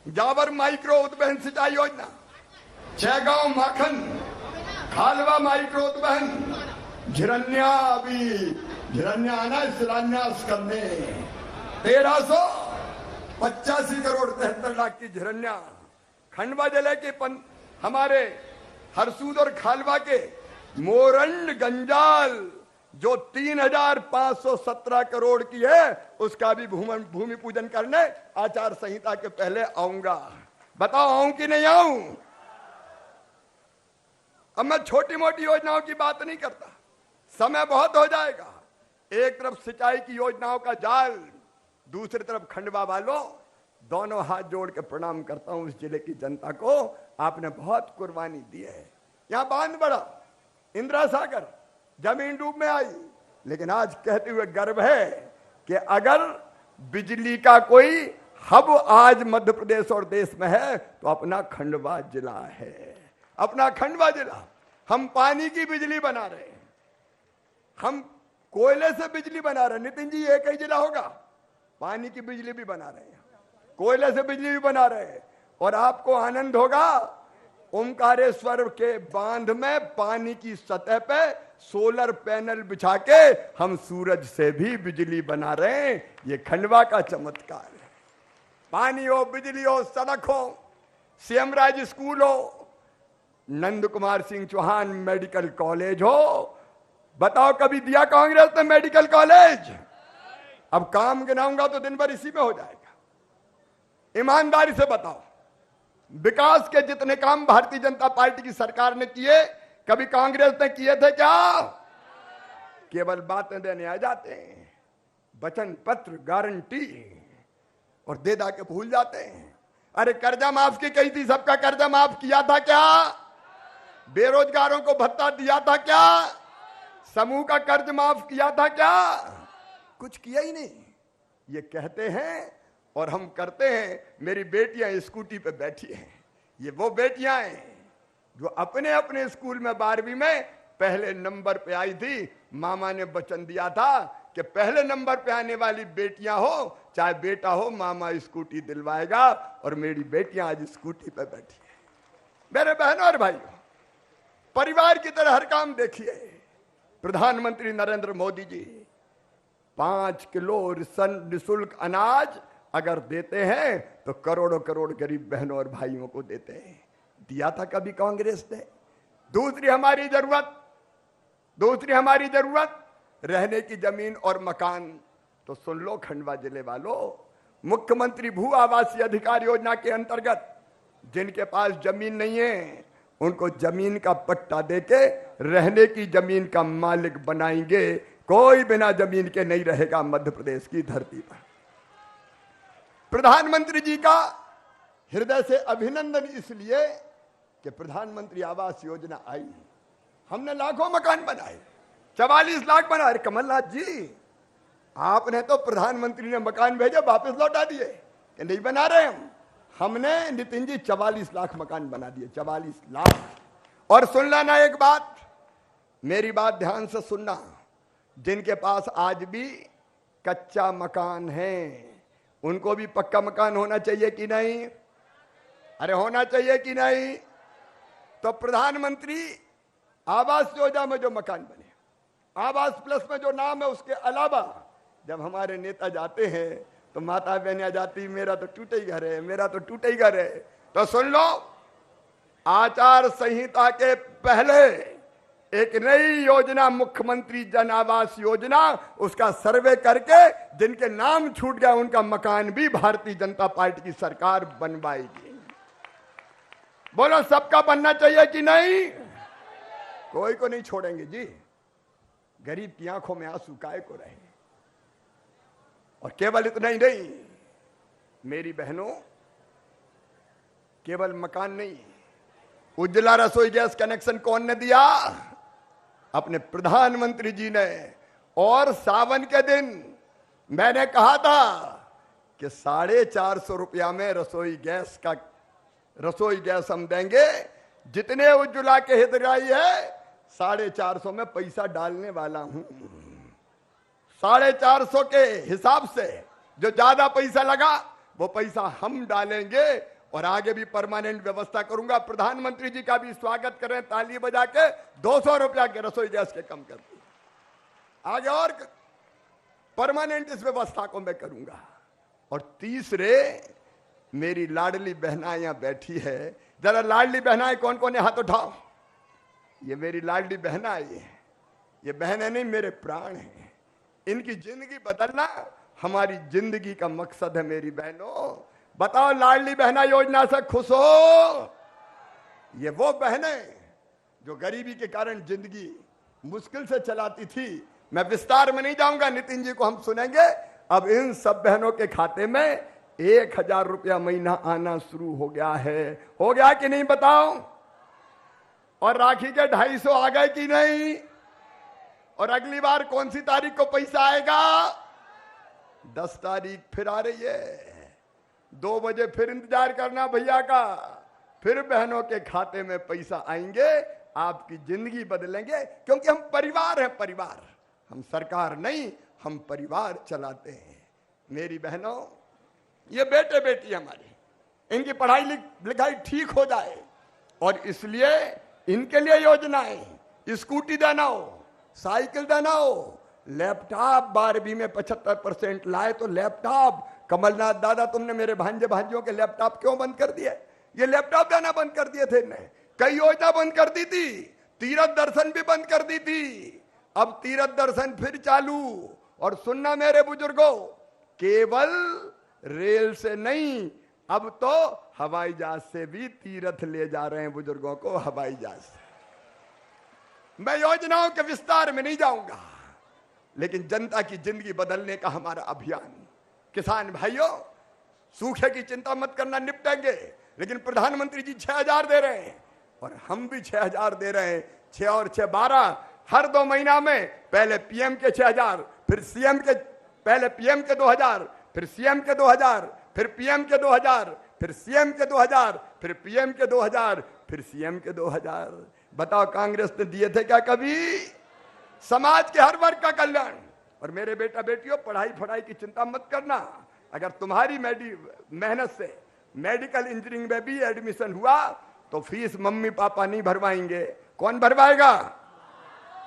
[SPEAKER 3] जावर माइक्रो उद्वहन सिंचाई योजना, छैगांव माखन खालवा माइक्रो उद्वहन, झिरन्या आना शिलान्यास करने 1385 करोड़ 73 लाख की झिरन्या। खंडवा जिले के हमारे हरसूद और खालवा के मोरंड गंजाल जो 3517 करोड़ की है, उसका भी भूमि पूजन करने आचार संहिता के पहले आऊंगा। बताओ आऊं कि नहीं आऊं? अब मैं छोटी मोटी योजनाओं की बात नहीं करता, समय बहुत हो जाएगा। एक तरफ सिंचाई की योजनाओं का जाल, दूसरी तरफ खंडवा वालों, दोनों हाथ जोड़ के प्रणाम करता हूं इस जिले की जनता को। आपने बहुत कुर्बानी दी है। यहां बांध बड़ा, इंदिरा सागर, जमीन डूब में आई, लेकिन आज कहते हुए गर्व है कि अगर बिजली का कोई हब आज मध्य प्रदेश और देश में है तो अपना खंडवा जिला है। अपना खंडवा जिला। हम पानी की बिजली बना रहे हैं, हम कोयले से बिजली बना रहे हैं। नितिन जी एक ही जिला होगा, पानी की बिजली भी बना रहे हैं, कोयले से बिजली भी बना रहे हैं। और आपको आनंद होगा, ओमकारेश्वर के बांध में पानी की सतह पे सोलर पैनल बिछा के हम सूरज से भी बिजली बना रहे हैं। ये खंडवा का चमत्कार है। पानी हो, बिजली हो, सड़क हो, सीएम राज स्कूल हो, नंद कुमार सिंह चौहान मेडिकल कॉलेज हो। बताओ कभी दिया कांग्रेस ने मेडिकल कॉलेज? अब काम गिनाऊंगा तो दिन भर इसी में हो जाएगा। ईमानदारी से बताओ, विकास के जितने काम भारतीय जनता पार्टी की सरकार ने किए, कभी कांग्रेस ने किए थे क्या? केवल बातें देने आ जाते हैं, वचन पत्र गारंटी, और दे दा के भूल जाते हैं। अरे कर्जा माफ की कही थी, सबका कर्जा माफ किया था क्या? बेरोजगारों को भत्ता दिया था क्या? समूह का कर्ज माफ किया था क्या? कुछ किया ही नहीं। ये कहते हैं और हम करते हैं। मेरी बेटियां स्कूटी पे बैठी हैं, ये वो बेटियां हैं जो अपने अपने स्कूल में 12वीं में पहले नंबर पे आई थी। मामा ने वचन दिया था कि पहले नंबर पे आने वाली बेटियां हो चाहे बेटा हो, मामा स्कूटी दिलवाएगा, और मेरी बेटियां आज स्कूटी पे बैठी है। मेरे बहनों और भाइयों, परिवार की तरह हर काम देखिए। प्रधानमंत्री नरेंद्र मोदी जी 5 किलो निःशुल्क अनाज अगर देते हैं तो करोड़ों करोड़ गरीब बहनों और भाइयों को देते हैं। दिया था कभी कांग्रेस ने? दूसरी हमारी जरूरत रहने की जमीन और मकान। तो सुन लो खंडवा जिले वालों, मुख्यमंत्री भू आवासीय अधिकार योजना के अंतर्गत जिनके पास जमीन नहीं है उनको जमीन का पट्टा देके रहने की जमीन का मालिक बनाएंगे। कोई बिना जमीन के नहीं रहेगा मध्य प्रदेश की धरती पर। प्रधानमंत्री जी का हृदय से अभिनंदन इसलिए कि प्रधानमंत्री आवास योजना आई, हमने लाखों मकान बनाए, 44 लाख बनाए। कमलनाथ जी, आपने तो प्रधानमंत्री ने मकान भेजे वापस लौटा दिए कि नहीं बना रहे हमने नितिन जी 44 लाख मकान बना दिए, 44 लाख। और सुन लेना एक बात, मेरी बात ध्यान से सुनना, जिनके पास आज भी कच्चा मकान है उनको भी पक्का मकान होना चाहिए कि नहीं? अरे होना चाहिए कि नहीं? तो प्रधानमंत्री आवास योजना में जो मकान बने, आवास प्लस में जो नाम है, उसके अलावा जब हमारे नेता जाते हैं तो माता बहनियां जाती, मेरा तो टूटे ही घर है, मेरा तो टूटे ही घर है। तो सुन लो, आचार संहिता के पहले एक नई योजना, मुख्यमंत्री जन आवास योजना, उसका सर्वे करके जिनके नाम छूट गया उनका मकान भी भारतीय जनता पार्टी की सरकार बनवाएगी। बोलो सबका बनना चाहिए कि नहीं? कोई को नहीं छोड़ेंगे जी। गरीब की आंखों में आंसू काहे को रहे। और केवल इतना ही नहीं मेरी बहनों, केवल मकान नहीं, उज्ज्वला रसोई गैस कनेक्शन कौन ने दिया? अपने प्रधानमंत्री जी ने। और सावन के दिन मैंने कहा था कि 450 रुपया में रसोई गैस हम देंगे। जितने उज्ज्वला के हितग्राही है 450 में पैसा डालने वाला हूं। 450 के हिसाब से जो ज्यादा पैसा लगा वो पैसा हम डालेंगे और आगे भी परमानेंट व्यवस्था करूंगा। प्रधानमंत्री जी का भी स्वागत करें ताली बजा के। 200 रुपया के रसोई गैस के कम कर दिए। आगे और परमानेंट इस व्यवस्था को मैं करूंगा। और तीसरे, मेरी लाडली बहनाएं यहां बैठी है, जरा लाडली बहनाएं कौन कौन है हाथ उठाओ। ये मेरी लाडली बहनाएं, ये बहनें नहीं मेरे प्राण हैं। इनकी जिंदगी बदलना हमारी जिंदगी का मकसद है। मेरी बहनों बताओ, लाडली बहना योजना से खुश हो? ये वो बहनें जो गरीबी के कारण जिंदगी मुश्किल से चलाती थी। मैं विस्तार में नहीं जाऊंगा, नितिन जी को हम सुनेंगे। अब इन सब बहनों के खाते में 1000 रुपया महीना आना शुरू हो गया है। हो गया कि नहीं बताओ? और राखी के 250 आ गए कि नहीं? और अगली बार कौन सी तारीख को पैसा आएगा? 10 तारीख फिर आ रही है। 2 बजे फिर इंतजार करना भैया का। फिर बहनों के खाते में पैसा आएंगे, आपकी जिंदगी बदलेंगे। क्योंकि हम परिवार हैं, परिवार। हम सरकार नहीं, हम परिवार चलाते हैं। मेरी बहनों, ये बेटे बेटी हमारे, इनकी पढ़ाई लिखाई ठीक हो जाए और इसलिए इनके लिए योजनाएं, स्कूटी देना हो, साइकिल देना हो, लैपटॉप 12वीं में 75% लाए तो लैपटॉप। कमलनाथ दादा, तुमने मेरे भांजे भांजियों के लैपटॉप क्यों बंद कर दिए? ये लैपटॉप देना बंद कर दिए थे इन्हें। कई योजना बंद कर दी थी, तीरथ दर्शन भी बंद कर दी थी। अब तीरथ दर्शन फिर चालू। और सुनना मेरे बुजुर्गों, केवल रेल से नहीं, अब तो हवाई जहाज से भी तीरथ ले जा रहे हैं बुजुर्गों को, हवाई जहाज से। मैं योजनाओं के विस्तार में नहीं जाऊंगा, लेकिन जनता की जिंदगी बदलने का हमारा अभियान। किसान भाइयों, सूखे की चिंता मत करना, निपटेंगे। लेकिन प्रधानमंत्री जी 6000 दे रहे हैं और हम भी 6000 दे रहे हैं। 6 और 6 12। हर 2 महीना में पहले पीएम के 6000, फिर सीएम के, पहले पीएम के 2000, फिर सीएम के 2000, फिर पीएम के 2000, फिर सीएम के 2000, फिर पीएम के 2000, फिर सीएम के 2000। बताओ, कांग्रेस ने दिए थे क्या कभी? समाज के हर वर्ग का कल्याण। और मेरे बेटा बेटियों, पढ़ाई फढ़ाई की चिंता मत करना। अगर तुम्हारी मेहनत से मेडिकल इंजीनियरिंग में भी एडमिशन हुआ तो फीस मम्मी पापा नहीं भरवाएंगे। कौन भरवाएगा?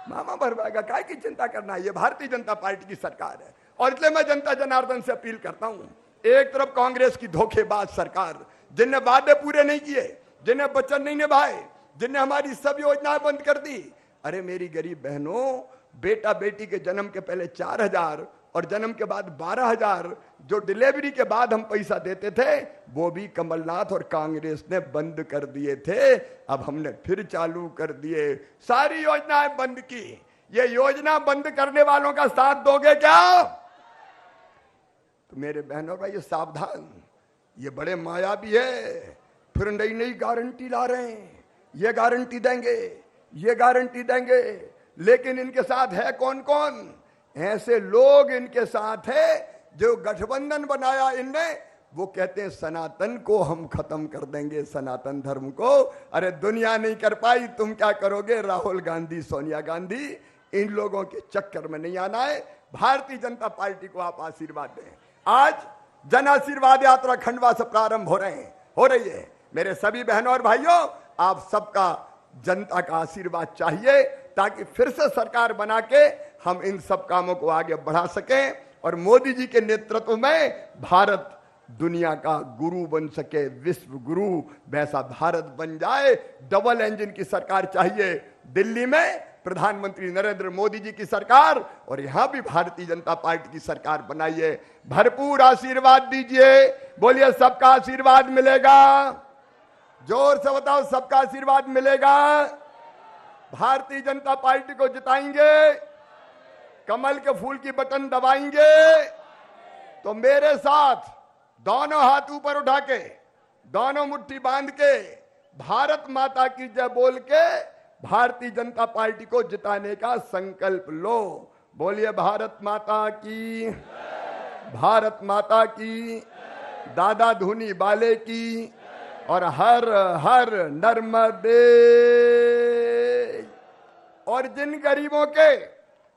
[SPEAKER 3] मामा भरवाएगा। काय की चिंता करना? ये भारतीय जनता पार्टी की सरकार है। और इसलिए मैं जनता जनार्दन से अपील करता हूं, एक तरफ कांग्रेस की धोखेबाज सरकार, जिनने वादे पूरे नहीं किए, जिन्हें वचन नहीं निभाए, जिनने हमारी सब योजनाएं बंद कर दी। अरे मेरी गरीब बहनों, बेटा बेटी के जन्म के पहले 4000 और जन्म के बाद 12000 जो डिलीवरी के बाद हम पैसा देते थे, वो भी कमलनाथ और कांग्रेस ने बंद कर दिए थे। अब हमने फिर चालू कर दिए। सारी योजनाएं बंद की। ये योजना बंद करने वालों का साथ दोगे क्या? तो मेरे बहनों भाई सावधान, ये बड़े मायावी है। फिर नई नई गारंटी ला रहे हैं, ये गारंटी देंगे, ये गारंटी देंगे। लेकिन इनके साथ है कौन कौन? ऐसे लोग इनके साथ है जो गठबंधन बनाया इनने वो कहते हैं सनातन को हम खत्म कर देंगे, सनातन धर्म को। अरे दुनिया नहीं कर पाई, तुम क्या करोगे? राहुल गांधी, सोनिया गांधी, इन लोगों के चक्कर में नहीं आना है। भारतीय जनता पार्टी को आप आशीर्वाद दें। आज जन आशीर्वाद यात्रा खंडवा से प्रारंभ हो रही है। मेरे सभी बहनों और भाइयों, आप सबका जनता का आशीर्वाद चाहिए ताकि फिर से सरकार बना के हम इन सब कामों को आगे बढ़ा सकें और मोदी जी के नेतृत्व में भारत दुनिया का गुरु बन सके, विश्व गुरु वैसा भारत बन जाए। डबल इंजन की सरकार चाहिए। दिल्ली में प्रधानमंत्री नरेंद्र मोदी जी की सरकार और यहां भी भारतीय जनता पार्टी की सरकार बनाइए। भरपूर आशीर्वाद दीजिए। बोलिए सबका आशीर्वाद मिलेगा। जोर से बताओ, सबका आशीर्वाद मिलेगा। भारतीय जनता पार्टी को जिताएंगे, कमल के फूल की बटन दबाएंगे। तो मेरे साथ दोनों हाथ ऊपर उठा के, दोनों मुट्ठी बांध के, भारत माता की जय बोल के भारतीय जनता पार्टी को जिताने का संकल्प लो। बोलिए भारत माता की, भारत माता की, दादा धूनी वाले की, और हर हर नर्मदे। और जिन गरीबों के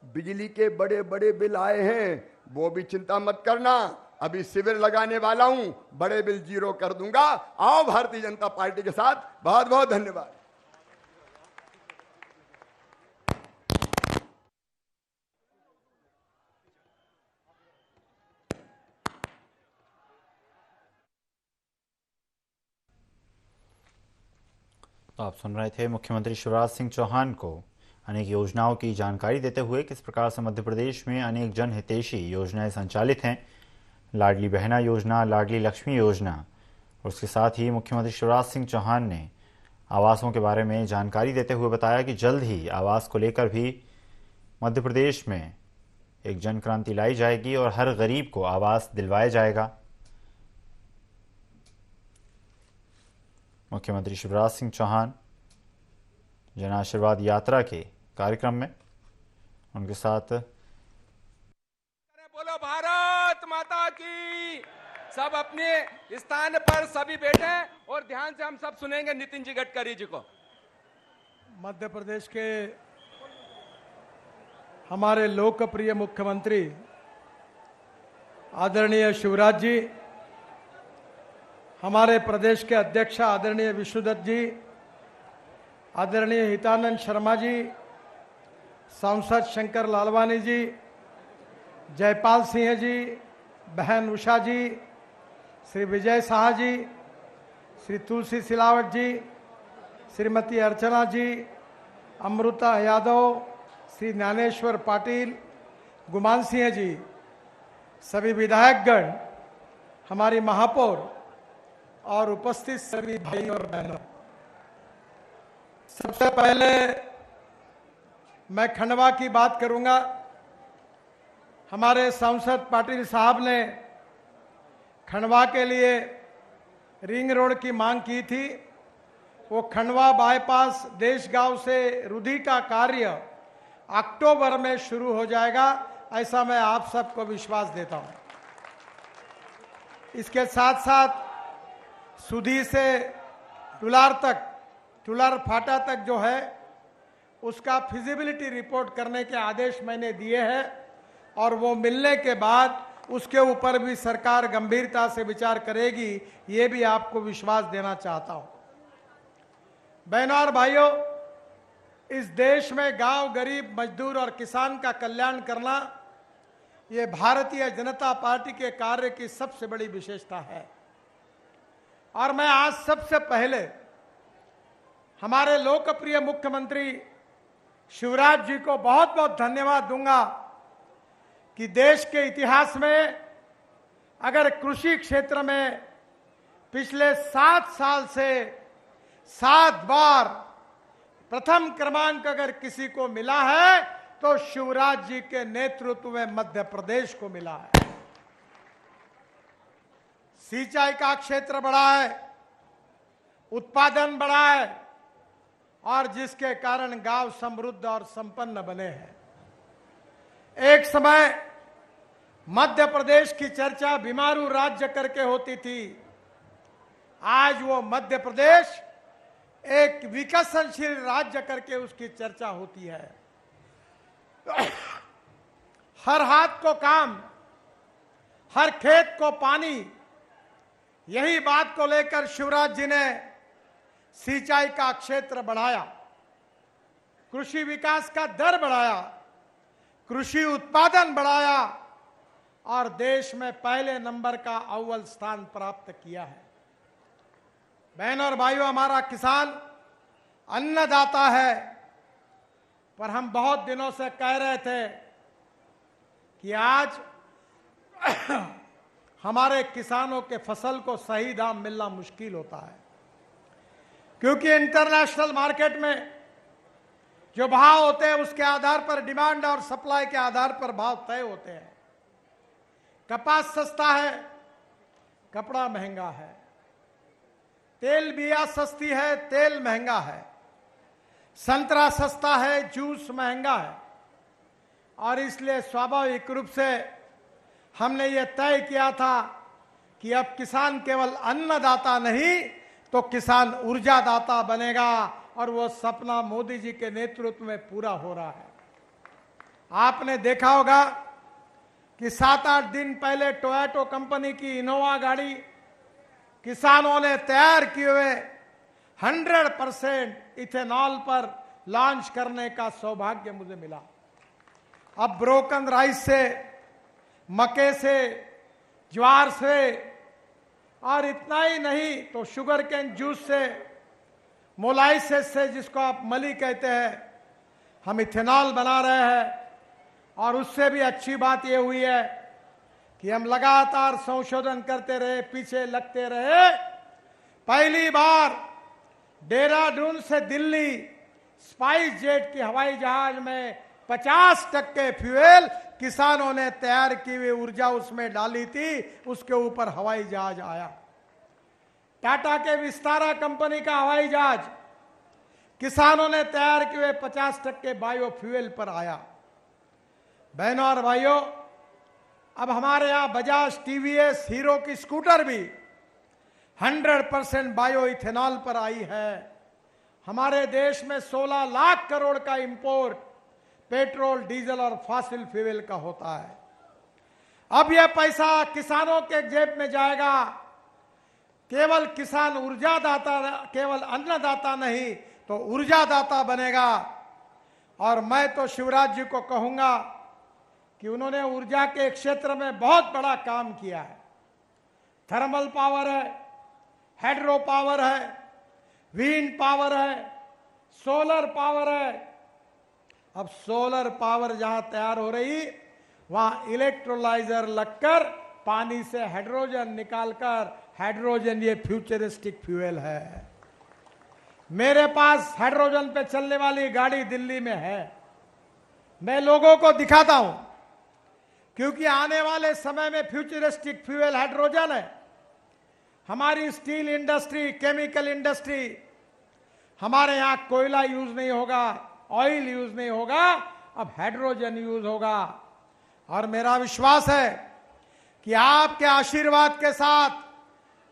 [SPEAKER 3] बिजली के बड़े बड़े बिल आए हैं, वो भी चिंता मत करना, अभी शिविर लगाने वाला हूं, बड़े बिल जीरो कर दूंगा। आओ भारतीय जनता पार्टी के साथ। बहुत बहुत धन्यवाद।
[SPEAKER 8] तो आप सुन रहे थे मुख्यमंत्री शिवराज सिंह चौहान को अनेक योजनाओं की जानकारी देते हुए किस प्रकार से मध्य प्रदेश में अनेक जनहितैषी योजनाएं संचालित हैं। लाडली बहना योजना, लाडली लक्ष्मी योजना, और उसके साथ ही मुख्यमंत्री शिवराज सिंह चौहान ने आवासों के बारे में जानकारी देते हुए बताया कि जल्द ही आवास को लेकर भी मध्य प्रदेश में एक जन क्रांति लाई जाएगी और हर गरीब को आवास दिलवाया जाएगा। मुख्यमंत्री शिवराज सिंह चौहान जन आशीर्वाद यात्रा के कार्यक्रम में उनके साथ
[SPEAKER 4] बोलो भारत माता की। सब अपने स्थान पर सभी बैठे और ध्यान से हम सब सुनेंगे नितिन जी गडकरी जी को।
[SPEAKER 9] मध्य प्रदेश के हमारे लोकप्रिय मुख्यमंत्री आदरणीय शिवराज जी, हमारे प्रदेश के अध्यक्ष आदरणीय विष्णुदत्त जी, आदरणीय हितानंद शर्मा जी, सांसद शंकर लालवानी जी, जयपाल सिंह जी, बहन उषा जी, श्री विजय शाह जी, श्री तुलसी सिलावट जी, श्रीमती अर्चना जी, अमृता यादव, श्री ज्ञानेश्वर पाटिल, गुमान सिंह जी, सभी विधायकगण, हमारी महापौर और उपस्थित सभी भाई और बहनों, सबसे पहले मैं खंडवा की बात करूंगा। हमारे सांसद पाटिल साहब ने खंडवा के लिए रिंग रोड की मांग की थी। वो खंडवा बाईपास देशगांव से रुधि का कार्य अक्टूबर में शुरू हो जाएगा, ऐसा मैं आप सबको विश्वास देता हूं। इसके साथ साथ सुधी से टुलार तक, टुलार फाटा तक जो है उसका फिजिबिलिटी रिपोर्ट करने के आदेश मैंने दिए हैं और वो मिलने के बाद उसके ऊपर भी सरकार गंभीरता से विचार करेगी, ये भी आपको विश्वास देना चाहता हूं। बहनों और भाइयों, इस देश में गांव, गरीब, मजदूर और किसान का कल्याण करना ये भारतीय जनता पार्टी के कार्य की सबसे बड़ी विशेषता है। और मैं आज सबसे पहले हमारे लोकप्रिय मुख्यमंत्री शिवराज जी को बहुत बहुत धन्यवाद दूंगा कि देश के इतिहास में अगर कृषि क्षेत्र में पिछले 7 साल से 7 बार प्रथम क्रमांक अगर किसी को मिला है तो शिवराज जी के नेतृत्व में मध्य प्रदेश को मिला है। सिंचाई का क्षेत्र बढ़ा है, उत्पादन बढ़ा है और जिसके कारण गांव समृद्ध और संपन्न बने हैं। एक समय मध्य प्रदेश की चर्चा बीमारू राज्य करके होती थी। आज वो मध्य प्रदेश एक विकसनशील राज्य करके उसकी चर्चा होती है। हर हाथ को काम, हर खेत को पानी, यही बात को लेकर शिवराज जी ने सिंचाई का क्षेत्र बढ़ाया, कृषि विकास का दर बढ़ाया, कृषि उत्पादन बढ़ाया और देश में पहले नंबर का अव्वल स्थान प्राप्त किया है। बहनों और भाइयों, हमारा किसान अन्नदाता है, पर हम बहुत दिनों से कह रहे थे कि आज हमारे किसानों के फसल को सही दाम मिलना मुश्किल होता है, क्योंकि इंटरनेशनल मार्केट में जो भाव होते हैं उसके आधार पर डिमांड और सप्लाई के आधार पर भाव तय होते हैं। कपास सस्ता है, कपड़ा महंगा है, तेल बिया सस्ती है, तेल महंगा है, संतरा सस्ता है, जूस महंगा है। और इसलिए स्वाभाविक रूप से हमने ये तय किया था कि अब किसान केवल अन्नदाता नहीं तो किसान ऊर्जादाता बनेगा, और वो सपना मोदी जी के नेतृत्व में पूरा हो रहा है। आपने देखा होगा कि 7-8 दिन पहले टोयोटा कंपनी की इनोवा गाड़ी किसानों ने तैयार किए हुए 100% इथेनॉल पर लॉन्च करने का सौभाग्य मुझे मिला। अब ब्रोकन राइस से, मक्के से, ज्वार से, और इतना ही नहीं तो शुगर केन जूस से, मोलाइसिस से, जिसको आप मली कहते हैं, हम इथेनॉल बना रहे हैं। और उससे भी अच्छी बात यह हुई है कि हम लगातार संशोधन करते रहे, पीछे लगते रहे। पहली बार देहरादून से दिल्ली स्पाइस जेट की हवाई जहाज में 50% फ्यूल किसानों ने तैयार की हुई ऊर्जा उसमें डाली थी, उसके ऊपर हवाई जहाज आया। टाटा के विस्तारा कंपनी का हवाई जहाज किसानों ने तैयार किए हुए 50% बायोफ्यूल पर आया। बहनों और भाइयों, अब हमारे यहां बजाज, टीवीएस, हीरो की स्कूटर भी 100% बायो इथेनॉल पर आई है। हमारे देश में 16 लाख करोड़ का इंपोर्ट पेट्रोल, डीजल और फॉसिल फ्यूल का होता है। अब यह पैसा किसानों के जेब में जाएगा। केवल किसान ऊर्जादाता, केवल अन्नदाता नहीं तो ऊर्जादाता बनेगा। और मैं तो शिवराज जी को कहूंगा कि उन्होंने ऊर्जा के क्षेत्र में बहुत बड़ा काम किया है। थर्मल पावर है, हाइड्रो पावर है, विंड पावर है, सोलर पावर है। अब सोलर पावर जहां तैयार हो रही, वहां इलेक्ट्रोलाइजर लगकर पानी से हाइड्रोजन निकालकर, हाइड्रोजन ये फ्यूचरिस्टिक फ्यूल है। मेरे पास हाइड्रोजन पे चलने वाली गाड़ी दिल्ली में है, मैं लोगों को दिखाता हूं, क्योंकि आने वाले समय में फ्यूचरिस्टिक फ्यूल हाइड्रोजन है। हमारी स्टील इंडस्ट्री, केमिकल इंडस्ट्री, हमारे यहां कोयला यूज नहीं होगा, ऑयल यूज नहीं होगा, अब हाइड्रोजन यूज होगा। और मेरा विश्वास है कि आपके आशीर्वाद के साथ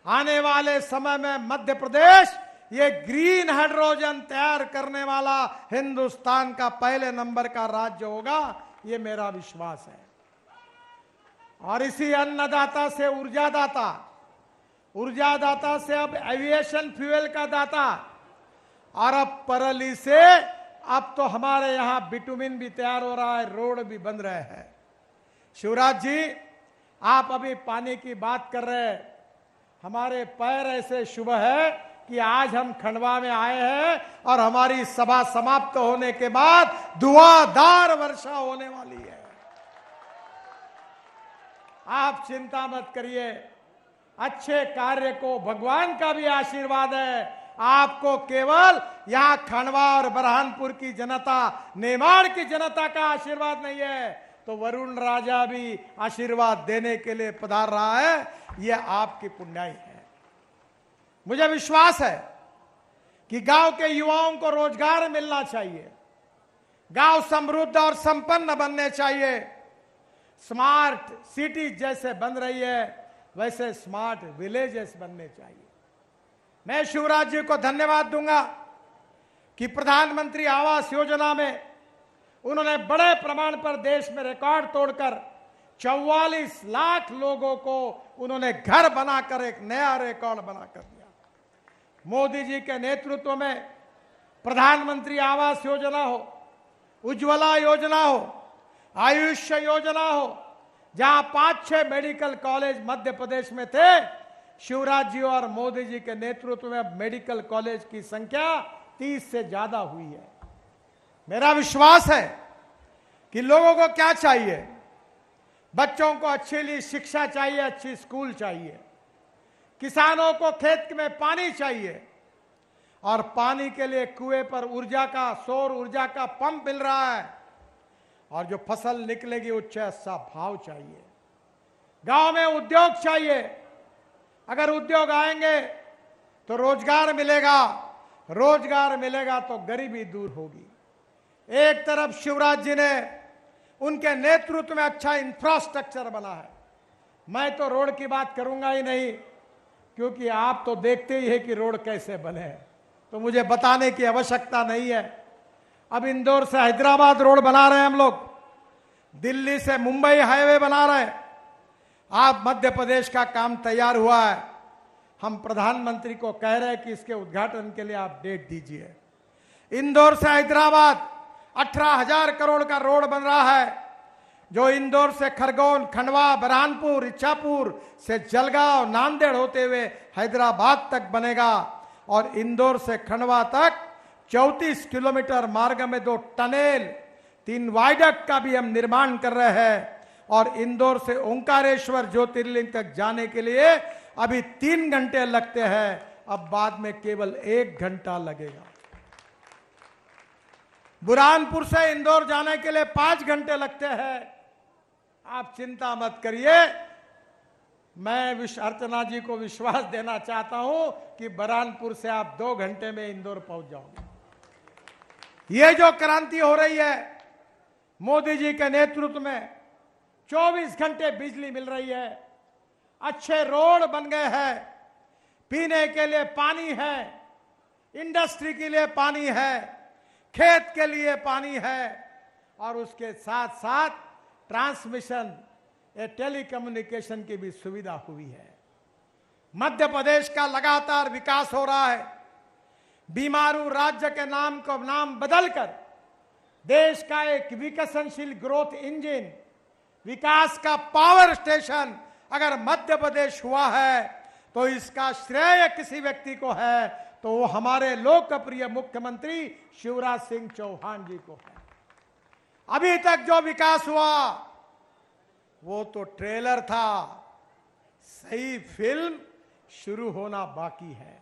[SPEAKER 9] आने वाले समय में मध्य प्रदेश ये ग्रीन हाइड्रोजन तैयार करने वाला हिंदुस्तान का पहले नंबर का राज्य होगा, ये मेरा विश्वास है। और इसी अन्नदाता से ऊर्जादाता, ऊर्जादाता से अब एविएशन फ्यूल का दाता, और अब परली से अब तो हमारे यहां बिटुमिन भी तैयार हो रहा है, रोड भी बन रहे हैं। शिवराज जी, आप अभी पानी की बात कर रहे हैं, हमारे पैर ऐसे शुभ है कि आज हम खंडवा में आए हैं और हमारी सभा समाप्त होने के बाद धुआंधार वर्षा होने वाली है। आप चिंता मत करिए, अच्छे कार्य को भगवान का भी आशीर्वाद है। आपको केवल यहां खंडवा और बरहानपुर की जनता, नेमाड़ की जनता का आशीर्वाद नहीं है, तो वरुण राजा भी आशीर्वाद देने के लिए पधार रहा है। यह आपकी पुण्याई है। मुझे विश्वास है कि गांव के युवाओं को रोजगार मिलना चाहिए, गांव समृद्ध और संपन्न बनने चाहिए, स्मार्ट सिटी जैसे बन रही है वैसे स्मार्ट विलेजेस बनने चाहिए। मैं शिवराज जी को धन्यवाद दूंगा कि प्रधानमंत्री आवास योजना में उन्होंने बड़े प्रमाण पर देश में रिकॉर्ड तोड़कर 44 लाख लोगों को उन्होंने घर बनाकर एक नया रिकॉर्ड बनाकर दिया। मोदी जी के नेतृत्व में प्रधानमंत्री आवास योजना हो, उज्ज्वला योजना हो, आयुष्य योजना हो, जहां 5-6 मेडिकल कॉलेज मध्य प्रदेश में थे, शिवराज जी और मोदी जी के नेतृत्व में अब मेडिकल कॉलेज की संख्या 30 से ज्यादा हुई है। मेरा विश्वास है कि लोगों को क्या चाहिए, बच्चों को अच्छी शिक्षा चाहिए, अच्छी स्कूल चाहिए, किसानों को खेत में पानी चाहिए और पानी के लिए कुएं पर ऊर्जा का, सौर ऊर्जा का पंप मिल रहा है और जो फसल निकलेगी उच्च सा भाव चाहिए। गांव में उद्योग चाहिए, अगर उद्योग आएंगे तो रोजगार मिलेगा, रोजगार मिलेगा तो गरीबी दूर होगी। एक तरफ शिवराज जी ने उनके नेतृत्व में अच्छा इंफ्रास्ट्रक्चर बना है। मैं तो रोड की बात करूंगा ही नहीं, क्योंकि आप तो देखते ही है कि रोड कैसे बने हैं, तो मुझे बताने की आवश्यकता नहीं है। अब इंदौर से हैदराबाद रोड बना रहे हैं हम लोग, दिल्ली से मुंबई हाईवे बना रहे हैं। आप मध्य प्रदेश का काम तैयार हुआ है, हम प्रधानमंत्री को कह रहे हैं कि इसके उद्घाटन के लिए आप डेट दीजिए। इंदौर से हैदराबाद 18,000 करोड़ का रोड बन रहा है, जो इंदौर से खरगोन, खंडवा, बरहानपुर, इच्छापुर से जलगांव, नांदेड़ होते हुए हैदराबाद तक बनेगा और इंदौर से खंडवा तक 34 किलोमीटर मार्ग में 2 टनेल, 3 वायडक्ट का भी हम निर्माण कर रहे हैं और इंदौर से ओंकारेश्वर ज्योतिर्लिंग तक जाने के लिए अभी 3 घंटे लगते हैं, अब बाद में केवल 1 घंटा लगेगा। बुरहानपुर से इंदौर जाने के लिए 5 घंटे लगते हैं। आप चिंता मत करिए, मैं अर्चना जी को विश्वास देना चाहता हूं कि बुरहानपुर से आप 2 घंटे में इंदौर पहुंच जाओगे। ये जो क्रांति हो रही है मोदी जी के नेतृत्व में, 24 घंटे बिजली मिल रही है, अच्छे रोड बन गए हैं, पीने के लिए पानी है, इंडस्ट्री के लिए पानी है, खेत के लिए पानी है और उसके साथ साथ ट्रांसमिशन या टेलीकम्युनिकेशन की भी सुविधा हुई है। मध्य प्रदेश का लगातार विकास हो रहा है। बीमारू राज्य के नाम को नाम बदलकर देश का एक विकसनशील ग्रोथ इंजन, विकास का पावर स्टेशन अगर मध्य प्रदेश हुआ है तो इसका श्रेय किसी व्यक्ति को है तो वो हमारे लोकप्रिय मुख्यमंत्री शिवराज सिंह चौहान जी को है। अभी तक जो विकास हुआ वो तो ट्रेलर था, सही फिल्म शुरू होना बाकी है।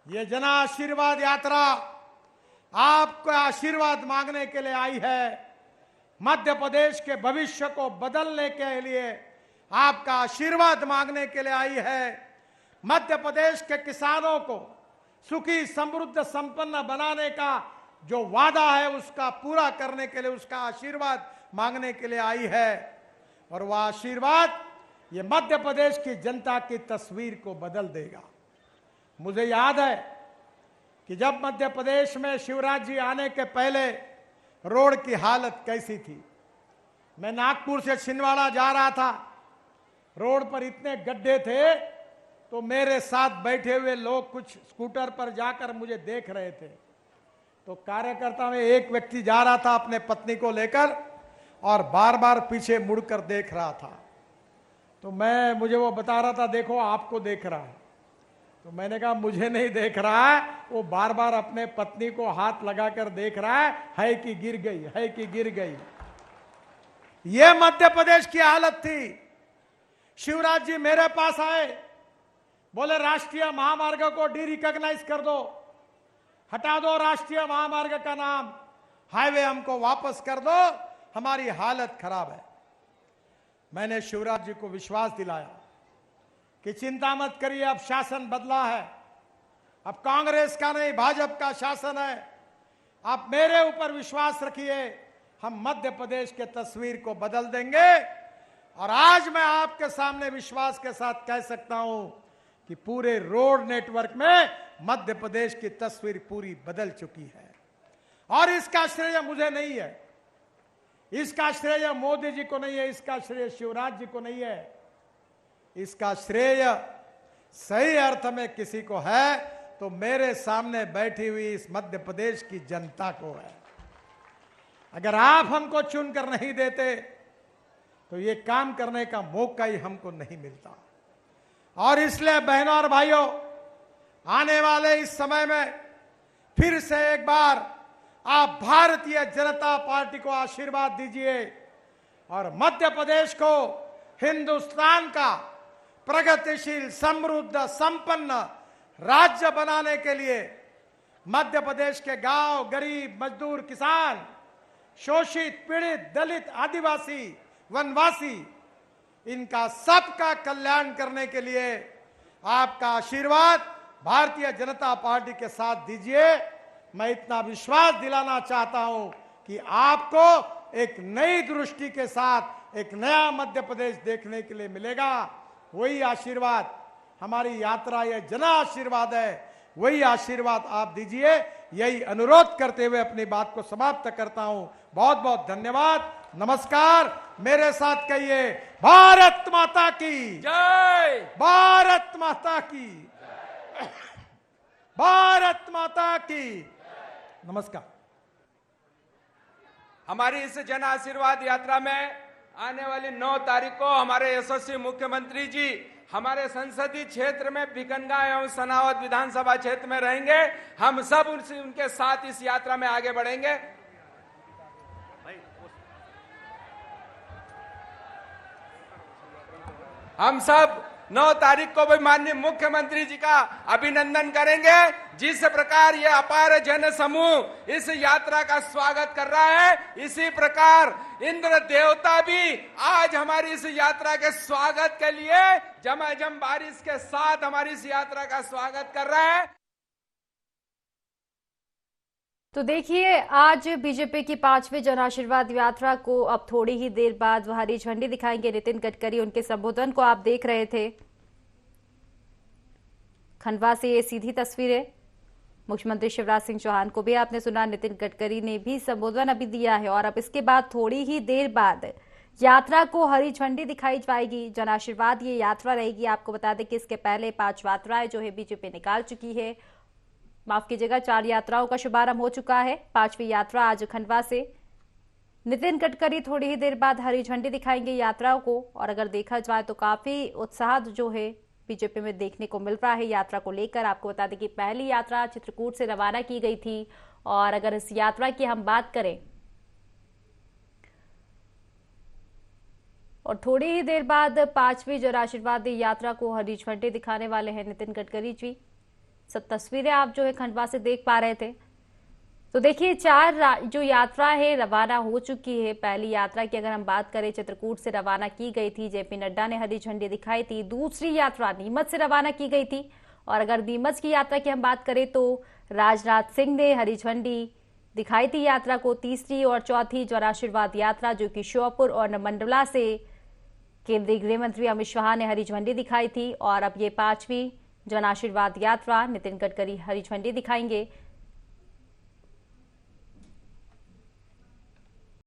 [SPEAKER 9] ये जन आशीर्वाद यात्रा आपको आशीर्वाद मांगने के लिए आई है, मध्य प्रदेश के भविष्य को बदलने के लिए आपका आशीर्वाद मांगने के लिए आई है। मध्य प्रदेश के किसानों को सुखी, समृद्ध, संपन्न बनाने का जो वादा है उसका पूरा करने के लिए उसका आशीर्वाद मांगने के लिए आई है और वह आशीर्वाद ये मध्य प्रदेश की जनता की तस्वीर को बदल देगा। मुझे याद है कि जब मध्य प्रदेश में शिवराज जी आने के पहले रोड की हालत कैसी थी। मैं नागपुर से छिंदवाड़ा जा रहा था, रोड पर इतने गड्ढे थे तो मेरे साथ बैठे हुए लोग कुछ स्कूटर पर जाकर मुझे देख रहे थे। तो कार्यकर्ता में एक व्यक्ति जा रहा था अपने पत्नी को लेकर और बार बार पीछे मुड़कर देख रहा था। तो मुझे वो बता रहा था देखो आपको देख रहा है। तो मैंने कहा मुझे नहीं देख रहा है, वो बार बार अपने पत्नी को हाथ लगाकर देख रहा है कि गिर गई, है कि गिर गई। ये मध्य प्रदेश की हालत थी। शिवराज जी मेरे पास आए, बोले राष्ट्रीय महामार्ग को डी रिकॉग्नाइज कर दो, हटा दो राष्ट्रीय महामार्ग का नाम, हाईवे हमको वापस कर दो, हमारी हालत खराब है। मैंने शिवराज जी को विश्वास दिलाया कि चिंता मत करिए, अब शासन बदला है, अब कांग्रेस का नहीं भाजपा का शासन है, आप मेरे ऊपर विश्वास रखिए, हम मध्य प्रदेश के तस्वीर को बदल देंगे। और आज मैं आपके सामने विश्वास के साथ कह सकता हूं कि पूरे रोड नेटवर्क में मध्य प्रदेश की तस्वीर पूरी बदल चुकी है। और इसका श्रेय मुझे नहीं है, इसका श्रेय मोदी जी को नहीं है, इसका श्रेय शिवराज जी को नहीं है, इसका श्रेय सही अर्थ में किसी को है तो मेरे सामने बैठी हुई इस मध्य प्रदेश की जनता को है। अगर आप हमको चुनकर नहीं देते तो ये काम करने का मौका ही हमको नहीं मिलता। और इसलिए बहनों और भाइयों, आने वाले इस समय में फिर से एक बार आप भारतीय जनता पार्टी को आशीर्वाद दीजिए और मध्य प्रदेश को हिंदुस्तान का प्रगतिशील, समृद्ध, संपन्न राज्य बनाने के लिए मध्य प्रदेश के गांव, गरीब, मजदूर, किसान, शोषित, पीड़ित, दलित, आदिवासी, वनवासी, इनका सबका कल्याण करने के लिए आपका आशीर्वाद भारतीय जनता पार्टी के साथ दीजिए। मैं इतना विश्वास दिलाना चाहता हूं कि आपको एक नई दृष्टि के साथ एक नया मध्य प्रदेश देखने के लिए मिलेगा। वही आशीर्वाद हमारी यात्रा, यह जन आशीर्वाद है, वही आशीर्वाद आप दीजिए। यही अनुरोध करते हुए अपनी बात को समाप्त करता हूं। बहुत बहुत धन्यवाद, नमस्कार। मेरे साथ कहिए, भारत माता की
[SPEAKER 4] जय,
[SPEAKER 9] भारत माता की, भारत माता की, नमस्कार।
[SPEAKER 4] हमारी इस जन आशीर्वाद यात्रा में आने वाली 9 तारीख को हमारे यशस्वी मुख्यमंत्री जी हमारे संसदीय क्षेत्र में भिकनगांव एवं सनावद विधानसभा क्षेत्र में रहेंगे। हम सब उनके साथ इस यात्रा में आगे बढ़ेंगे। हम सब 9 तारीख को भी माननीय मुख्यमंत्री जी का अभिनंदन करेंगे। जिस प्रकार ये अपार जन समूह इस यात्रा का स्वागत कर रहा है, इसी प्रकार इंद्र देवता भी आज हमारी इस यात्रा के स्वागत के लिए झमाझम बारिश के साथ हमारी इस यात्रा का स्वागत कर रहा है।
[SPEAKER 2] तो देखिए, आज बीजेपी की 5वीं जन आशीर्वाद यात्रा को अब थोड़ी ही देर बाद हरी झंडी दिखाएंगे नितिन गडकरी। उनके संबोधन को आप देख रहे थे खंडवा से, ये सीधी तस्वीरें। मुख्यमंत्री शिवराज सिंह चौहान को भी आपने सुना, नितिन गडकरी ने भी संबोधन अभी दिया है। और अब इसके बाद थोड़ी ही देर बाद यात्रा को हरी झंडी दिखाई जाएगी। जन आशीर्वाद ये यात्रा रहेगी। आपको बता दें कि इसके पहले 5 यात्राएं जो है बीजेपी निकाल चुकी है। माफ कीजिएगा, 4 यात्राओं का शुभारंभ हो चुका है। 5वीं यात्रा आज खंडवा से। नितिन गडकरी थोड़ी ही देर बाद हरी झंडी दिखाएंगे यात्राओं को। और अगर देखा जाए तो काफी उत्साह जो है बीजेपी में देखने को मिल रहा है यात्रा को लेकर। आपको बता दें कि पहली यात्रा चित्रकूट से रवाना की गई थी। और अगर इस यात्रा की हम बात करें और थोड़ी ही देर बाद 5वीं जन आशीर्वाद यात्रा को हरी झंडी दिखाने वाले हैं नितिन गडकरी जी। सब तस्वीरें आप जो है खंडवा से देख पा रहे थे। तो देखिए, 4 जो यात्रा है रवाना हो चुकी है। पहली यात्रा की अगर हम बात करें, चित्रकूट से रवाना की गई थी, जेपी नड्डा ने हरी झंडी दिखाई थी। दूसरी यात्रा नीमच से रवाना की गई थी। और अगर नीमच की यात्रा की हम बात करें तो राजनाथ सिंह ने हरी झंडी दिखाई थी यात्रा को। तीसरी और चौथी जन आशीर्वाद यात्रा जो कि श्योपुर और मंडला से केंद्रीय गृह मंत्री अमित शाह ने हरी झंडी दिखाई थी। और अब ये 5वीं जन आशीर्वाद यात्रा नितिन गडकरी हरी झंडी दिखाएंगे।